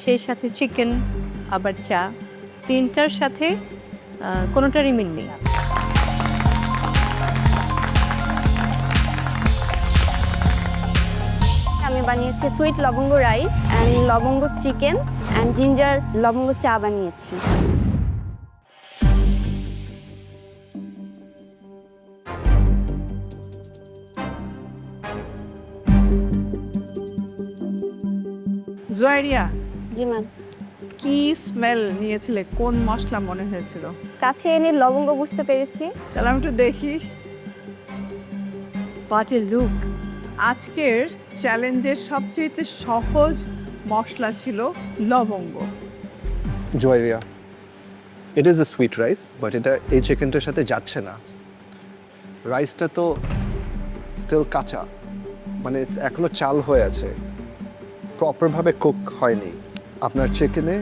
সেই সাথে চিকেন, আবার চা, তিনটার সাথে কোনোটারই মিল নেই। আমি বানিয়েছি সুইট লবঙ্গ রাইস অ্যান্ড লবঙ্গ চিকেন অ্যান্ড জিঞ্জার লবঙ্গ চা বানিয়েছি। জোয়ারিয়া, জি ম্যাম। কি স্মেল নিয়েছিলে, কোন মশলা মনে হয়েছিল? কাছে এনে লবঙ্গ বুঝতে পেরেছি। তাহলে আমি একটু দেখি। বাট লুক, আজকের চ্যালেঞ্জের সবচেয়ে সহজ মশলা ছিল লবঙ্গ। Joyriya, it is a sweet rice, but এটা এই চিকেনটার সাথে যাচ্ছে না। রাইসটা তো স্টিল কাঁচা, মানে এখনো চাল হয়ে আছে, প্রপারভাবে কুক হয়নি। আপনার চিকেনে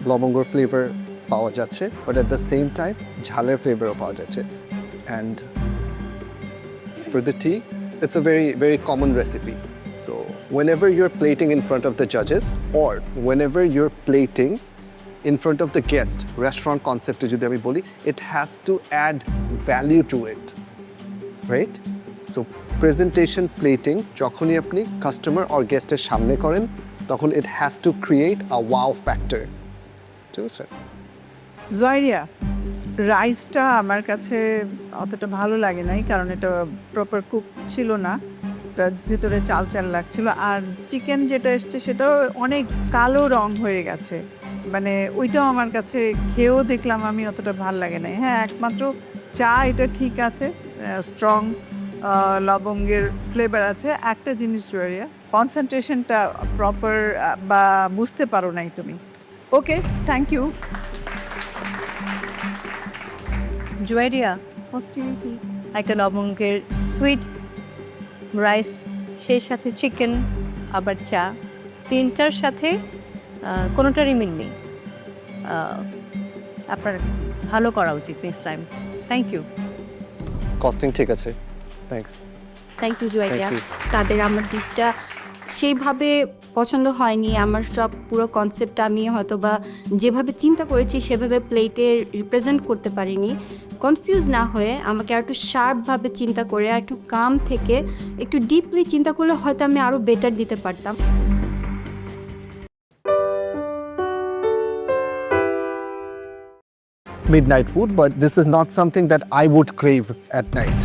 লবঙ্গর ফ্লেভার পাওয়া যাচ্ছে, but at the same time ঝালের ফ্লেভারও পাওয়া যাচ্ছে। And for the T, it's a very, very common recipe. So whenever you're plating in front of the judges or whenever you're plating in front of the guest, restaurant concept যদি আমি বলি, it has to add value to it, right? So presentation plating যখনই আপনি customer or গেস্টের সামনে করেন, তখন it has to create a wow factor. ঠিক আছে? জয়রিয়া, রাইসটা আমার কাছে অতটা ভালো লাগে নাই, কারণ এটা প্রপার কুক ছিল না, ভেতরে চাল চাল লাগছিল। আর চিকেন যেটা এসছে সেটাও অনেক কালো রং হয়ে গেছে, মানে ওইটাও আমার কাছে খেয়েও দেখলাম আমি অতটা ভালো লাগে নাই। হ্যাঁ, একমাত্র চা এটা ঠিক আছে, স্ট্রং লবঙ্গের ফ্লেভার আছে। একটা জিনিস জয়রিয়া, কনসেন্ট্রেশনটা প্রপার বা বুঝতে পারো নাই তুমি। ওকে, থ্যাংক ইউ। জুয়েরিয়া, একটা লবঙ্গের সুইট রাইস, সেই সাথে চিকেন, আবার চা, তিনটার সাথে কোনোটারই মিল নেই। আপনার ভালো করা উচিত next time. Thank you. Costing ঠিক আছে, থ্যাঙ্কস। Thank you Juwairiya. তাদের আমার ডিশটা সেইভাবে পছন্দ হয়নি। আমার সব পুরো কনসেপ্টটা আমি হয়তো বা যেভাবে চিন্তা করেছি সেভাবে প্লেটে রিপ্রেজেন্ট করতে পারিনি। কনফিউজ না হয়ে আমাকে আর একটু শার্পভাবে চিন্তা করে, আর একটু কাম থেকে একটু ডিপলি চিন্তা করলে হয়তো আমি আরও বেটার দিতে পারতাম। Midnight food, but this is not something that I would crave at night.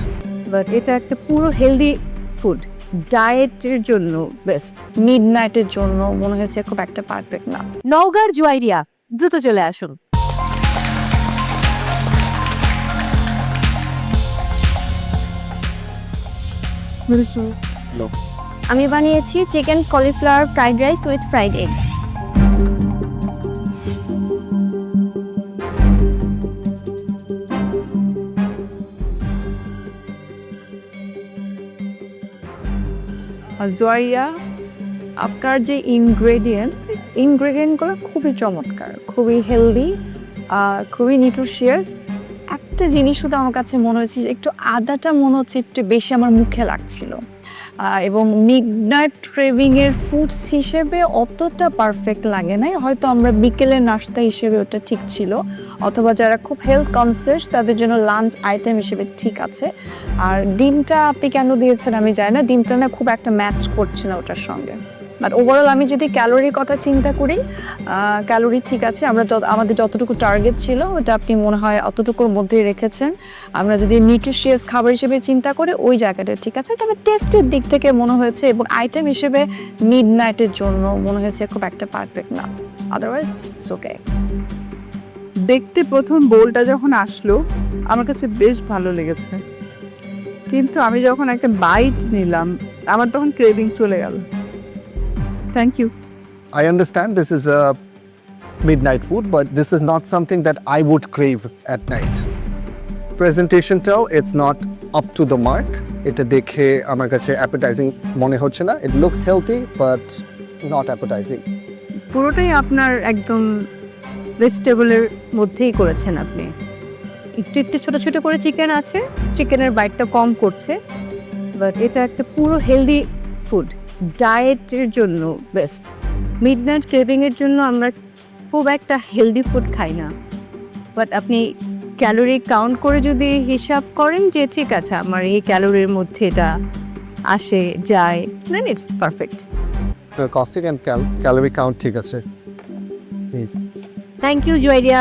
But এটা একটা পুরো হেলদি ফুড, ডায়েটের জন্য বেস্ট, মিডনাইটের জন্য মনে হয়েছে খুব একটা পারফেক্ট না। নওগাঁর জুয়াইরিয়া, দ্রুত চলে আসুন। আমি বানিয়েছি chicken cauliflower fried rice with fried egg. Joyriya, আপনার যে ইনগ্রেডিয়েন্টগুলো খুবই চমৎকার, খুবই হেলদি, খুবই নিউট্রিশিয়াস। একটা জিনিস শুধু আমার কাছে মনে হচ্ছে যে একটু আদাটা মনে হচ্ছে একটু বেশি আমার মুখে লাগছিল, এবং মিডনাইট ক্রেভিংয়ের ফুডস হিসেবে অতটা পারফেক্ট লাগে নাই। হয়তো আমরা বিকেলের নাস্তা হিসেবে ওটা ঠিক ছিল, অথবা যারা খুব হেলথ কনসিয়াস তাদের জন্য লাঞ্চ আইটেম হিসেবে ঠিক আছে। আর ডিমটা আপনি কেন দিয়েছেন আমি জানি না, ডিমটা না খুব একটা ম্যাচ করছে না ওটার সঙ্গে। বাট ওভারঅল আমি যদি ক্যালোরির কথা চিন্তা করি, ক্যালোরি ঠিক আছে। আমাদের যতটুকু টার্গেট ছিল ওটা আপনি মনে হয় অতটুকুর মধ্যেই রেখেছেন। আমরা যদি নিউট্রিশিয়াস খাবার হিসেবে চিন্তা করি ওই জায়গাটা ঠিক আছে। তবে টেস্টের দিক থেকে মনে হয়েছে এবং আইটেম হিসেবে মিডনাইটের জন্য মনে হয়েছে খুব একটা পারফেক্ট না, আদারওয়াইজ ইটস ওকে। দেখতে প্রথম বোলটা যখন আসলো আমার কাছে বেশ ভালো লেগেছে, কিন্তু আমি যখন একটা বাইট নিলাম আমার তখন ক্রেভিং চলে গেল। Thank you. I understand this is a midnight food, but this is not something that I would crave at night. Presentation tao, it's not up to the mark. Eta dekhe amar kache appetizing mone hocche na. It looks healthy, but not appetizing. পুরোটাই আপনার একদম ভেজিটেবলের মধ্যেই করেছেন আপনি। একটু একটু ছোটো ছোটো করে চিকেন আছে, চিকেনের বাইটটা কম করছে, বাট এটা একটা পুরো হেলদি ফুড, ডায়েটের জন্য বেস্ট। মিডনাইট ক্রেভিংয়ের জন্য আমরা খুব একটা হেলদি ফুড খাই না, বাট আপনি ক্যালোরি কাউন্ট করে যদি হিসাব করেন যে ঠিক আছে আমার এই ক্যালোরির মধ্যে এটা আসে যায়, then it's perfect. Costing and calorie count ঠিক আছে, please. Thank you Joyriya.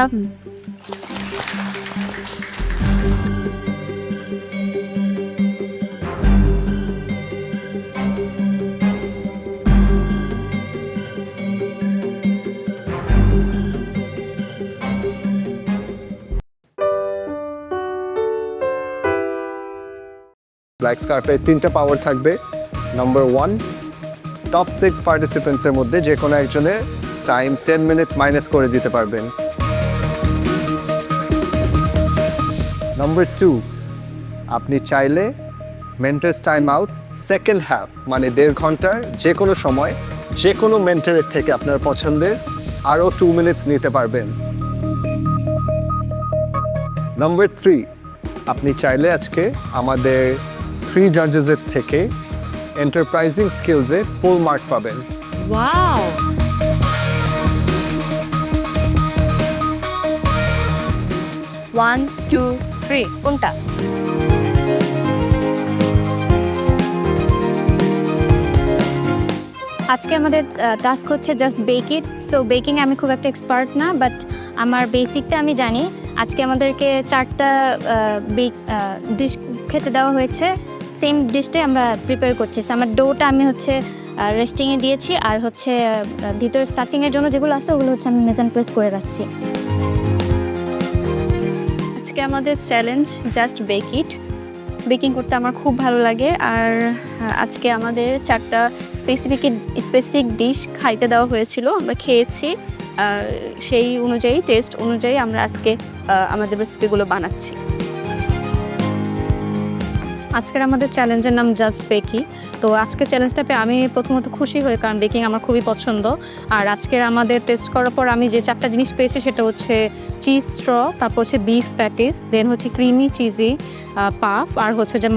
Black স্কার্পে 3টা পাওয়ার থাকবে। নাম্বার 1, টপ 6 পার্টিসিপেন্টসের মধ্যে যে কোনো একজনের টাইম 10 মিনিটস মাইনাস করে দিতে পারবেন। নাম্বার 2, আপনি চাইলে mentors time out second half মানে 1.5 ঘন্টার যে কোনো সময় যে কোনো মেন্টরের থেকে আপনার পছন্দের আরও 2 মিনিটস নিতে পারবেন। নাম্বার 3, আপনি চাইলে আজকে আমাদের 3 জাজেসের থেকে এন্টারপ্রাইজিং স্কিলসে ফুল মার্ক পাবেন। ওয়াও! ওয়ান, টু, থ্রি, কোনটা? আজকে আমাদের টাস্ক হচ্ছে জাস্ট বেক ইট। সো বেকিং আমি খুব একটা এক্সপার্ট না, বাট আমার বেসিকটা আমি জানি। আজকে আমাদেরকে 4টা ডিশ খেতে দেওয়া হয়েছে, সেম ডিশটাই আমরা প্রিপেয়ার করছি। আমার ডোটা আমি হচ্ছে রেস্টিংয়ে দিয়েছি, আর হচ্ছে ভিতরে স্টাফিংয়ের জন্য যেগুলো আছে ওগুলো হচ্ছে আমি মেজান প্রেস করে রাখছি। আজকে আমাদের চ্যালেঞ্জ জাস্ট বেক ইট। বেকিং করতে আমার খুব ভালো লাগে, আর আজকে আমাদের 4টা স্পেসিফিক ডিশ খাইতে দেওয়া হয়েছিল, আমরা খেয়েছি। সেই অনুযায়ী টেস্ট অনুযায়ী আমরা আজকে আমাদের রেসিপিগুলো বানাচ্ছি। আজকের আমাদের চ্যালেঞ্জের নাম জাস্ট বেকি। তো আজকে চ্যালেঞ্জটা পেয়ে আমি প্রথমত খুশি হই, কারণ বেকিং আমার খুবই পছন্দ। আর আজকের আমাদের টেস্ট করার পর আমি যে 4টা জিনিস পেয়েছি সেটা হচ্ছে চিজ স্ট্র, তারপর হচ্ছে বিফ প্যাটিস, দেন হচ্ছে ক্রিমি চিজি পাফ, আর হচ্ছে যে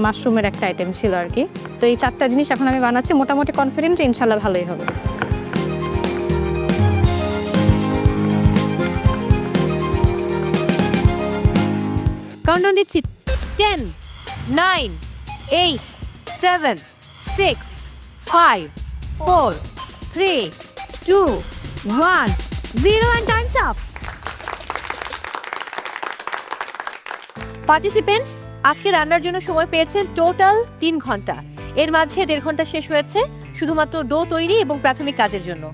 মাশরুমের একটা আইটেম ছিল আর কি। তো এই 4টা জিনিস এখন আমি বানাচ্ছি, মোটামুটি কনফিডেন্ট যে ইনশাল্লাহ ভালোই হবে। কাউন্টডাউন দিচ্ছি। 10, 9, 8, 7, 6, 5, 4, 3, 2, 1, 0 and time's up. পার্টিসিপেন্টস আজকে রান্নার জন্য সময় পেয়েছেন টোটাল 3 ঘন্টা। এর মাঝে 1.5 ঘন্টা শেষ হয়েছে শুধুমাত্র ডো তৈরি এবং প্রাথমিক কাজের জন্য।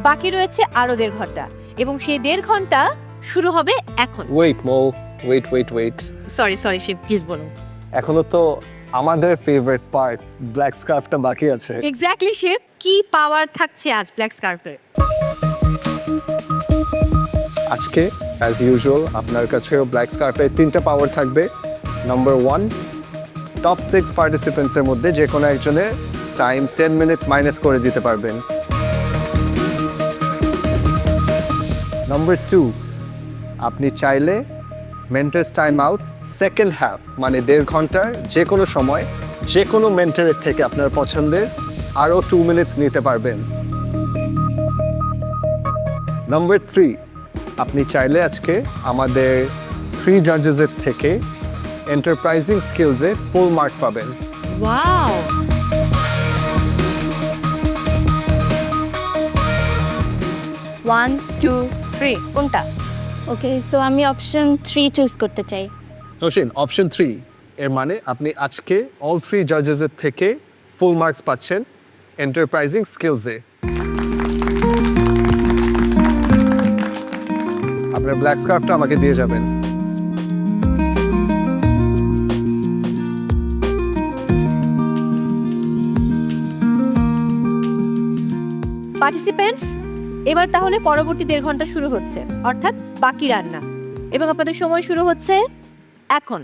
বাকি রয়েছে আরও 1.5 ঘন্টা, এবং সেই 1.5 ঘন্টা শুরু হবে এখন। ওয়েট। সরি শিব, প্লিজ বলুন। এখনো তো আমাদের ফেভারিট পার্ট ব্ল্যাক স্কার্ফটা বাকি আছে। এক্স্যাক্টলি শিব, কি পাওয়ার থাকছে আজ ব্ল্যাক স্কার্ফের? আজকে অ্যাজ ইউজুয়াল আপনার কাছেও ব্ল্যাক স্কার্পে 3টা পাওয়ার থাকবে। নাম্বার 1, টপ 6 পার্টিসিপেন্টসের মধ্যে যে কোনো একজনের টাইম 10 মিনিটস মাইনাস করে দিতে পারবেন। নাম্বার 2, আপনি চাইলে mentors time out second half মানে 1.5 ঘন্টার যে কোনো সময় যে কোনো মেন্টরের থেকে আপনার পছন্দের আরও 2 মিনিটস নিতে পারবেন। নাম্বার 3, আপনি চাইলে আজকে আমাদের 3 জাজেসের থেকে এন্টারপ্রাইজিং স্কিলসে ফুল মার্ক পাবেন। ওয়াও! ওয়ান, টু, থ্রি, কোনটা? ওকে, সো আমি অপশন 3 চুজ করতে চাই। নৌশিন, অপশন 3 এর মানে আপনি আজকে অল 3 জাজেসের থেকে ফুল মার্কস পাচ্ছেন এন্টারপ্রাইজিং স্কিলসে। আপনার ব্ল্যাক স্কার্ফটা আমাকে দিয়ে যাবেন। পার্টিসিপেন্টস এবার তাহলে পরবর্তী 1.5 ঘন্টা শুরু হচ্ছে, অর্থাৎ বাকি রান্না, এবং আপনাদের সময় শুরু হচ্ছে এখন।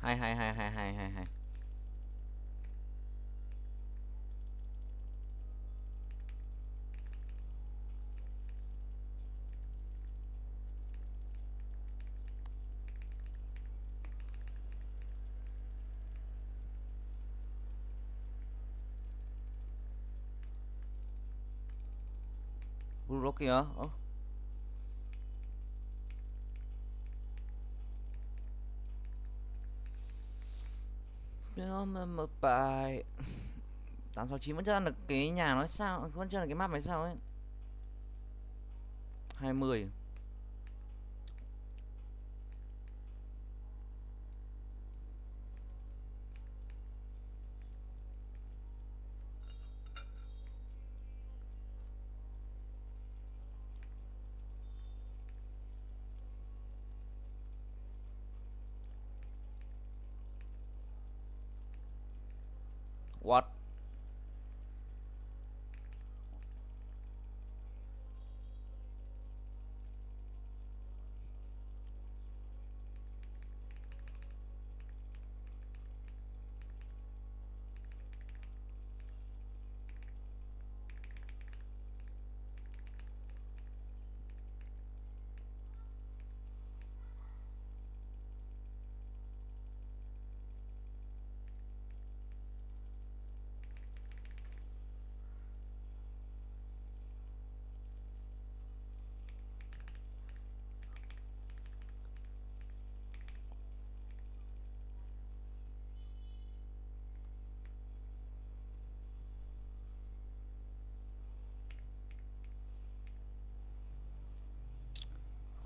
Hay hay hay hay hay hay hay. Bro kìa. Ơ. Mà bài 869 vẫn chưa ăn được cái nhà nó sao, vẫn chưa là cái map này sao ấy. 20. What?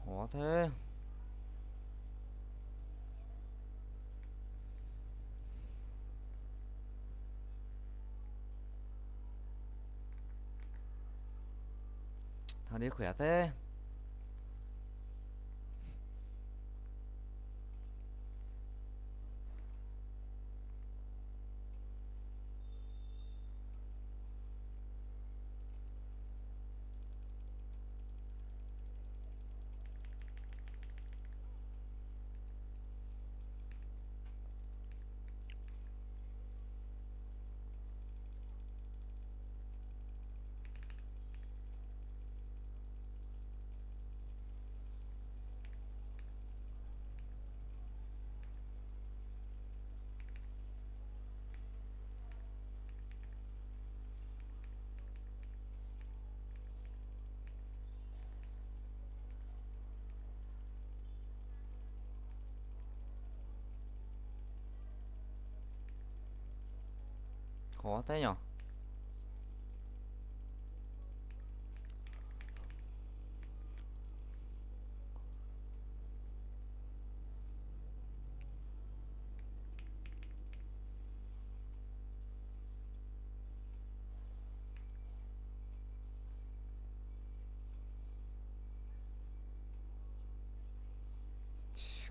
Khó thế. Thằng đi khỏe thế. Khó thế nhở.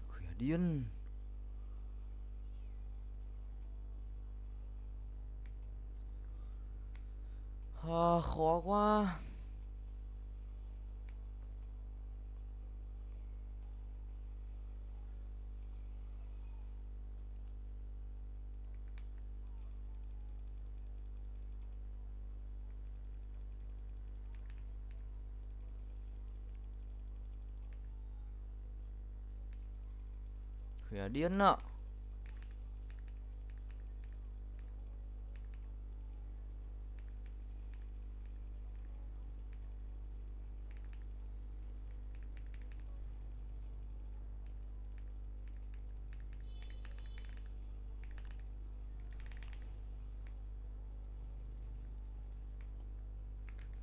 Khỏe điên. Khó quá. Khỏe điên ạ.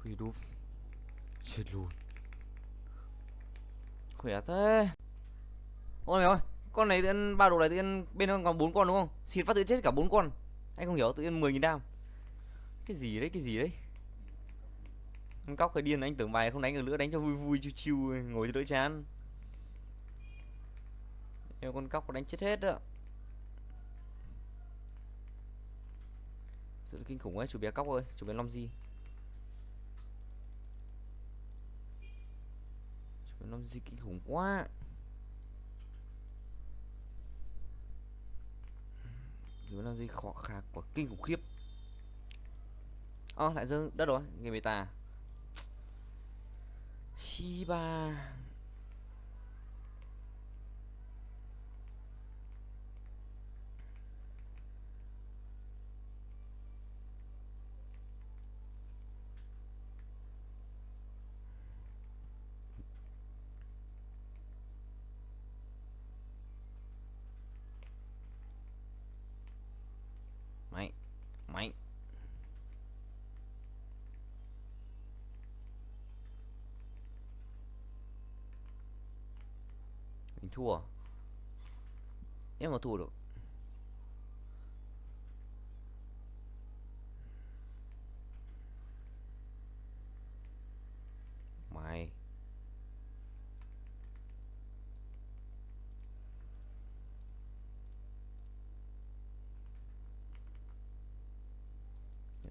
Quỷ đúp. Chết luôn. Khỏe thế. Ôi mày ơi, con này tự nhiên ba đồ này tự nhiên bên nó còn 4 con đúng không? Xịt phát tự chết cả 4 con. Anh không hiểu, tự nhiên 10.000 đam. Cái gì đấy, cái gì đấy? Con cóc cái điên, anh tưởng bài không đánh được nữa, đánh cho vui vui chiêu chiêu ngồi cho đỡ chán. Nhưng con cóc nó đánh chết hết đó. Sự kinh khủng ấy, chủ bé cóc ơi, chủ bé Long gì? Chủ bé Long gì kinh khủng quá. Thì làm gì khó khạc quá kinh khủng khiếp. Lại dâng đất rồi, game beta. Shiba. Mày, mày. Mình thua. Em mà thua được. Mày.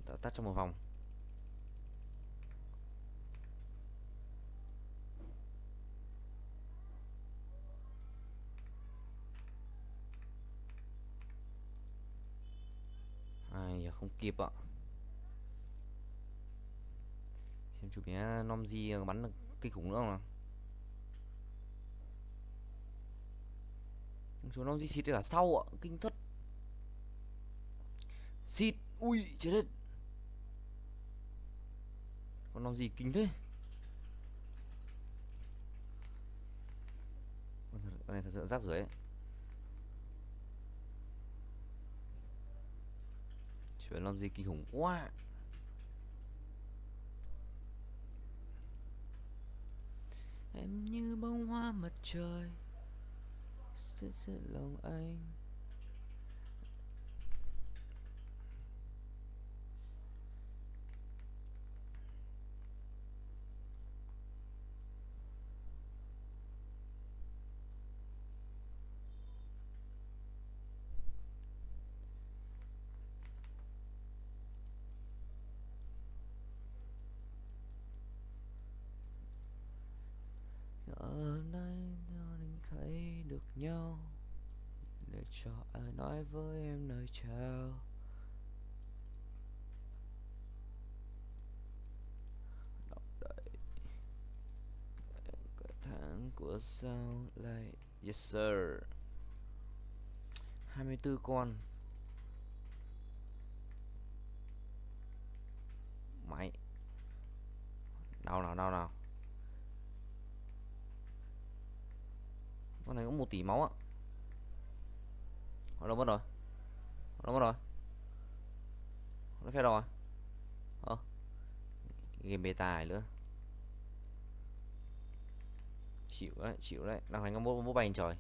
Tao tắt trong một vòng. Ai không kịp ạ. Xem chủ bé Nomzi bắn được kinh khủng nữa không nào. Chú Nomzi xịt cả sau ạ, kinh thất. Xịt, ui chết hết. Con Nomzi kinh thế. Con này thật sự rác rưởi ấy. Chuyện làm gì kinh khủng quá. Em như bông hoa mặt trời sẽ lòng anh. Ở đây anh thấy được nhau, để cho ai nói với em lời chào. Đọc đợi cả tháng của sao lại. Yes sir. 24 con. Mày. Nào. Con này có 1 tỷ máu ạ. Nó đâu mất rồi? Nó phép rồi. Game beta này nữa. Chịu đấy. Đang đánh con bố bay trời.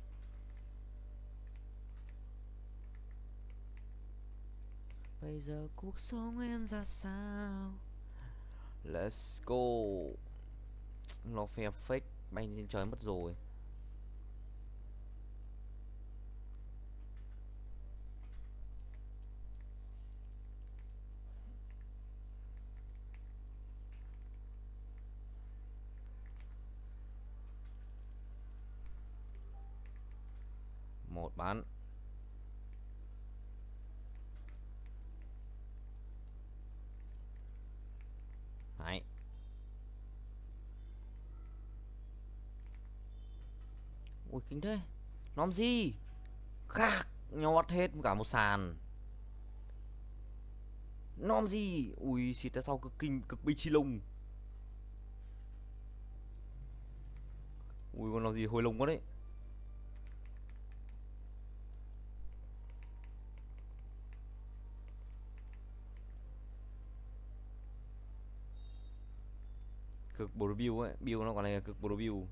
Bây giờ cuộc sống em ra sao? Let's go. Nó phe fake bay trên trời mất rồi. Một bán. Đấy. Ui kinh thế. Nom gì khác nhót hết cả một sàn. Nom gì. Ui xịt ra sau cực bi chi lông. Ui con nom gì hồi lông quá đấy. Cực bro build ấy, build nó còn này là cực bro build.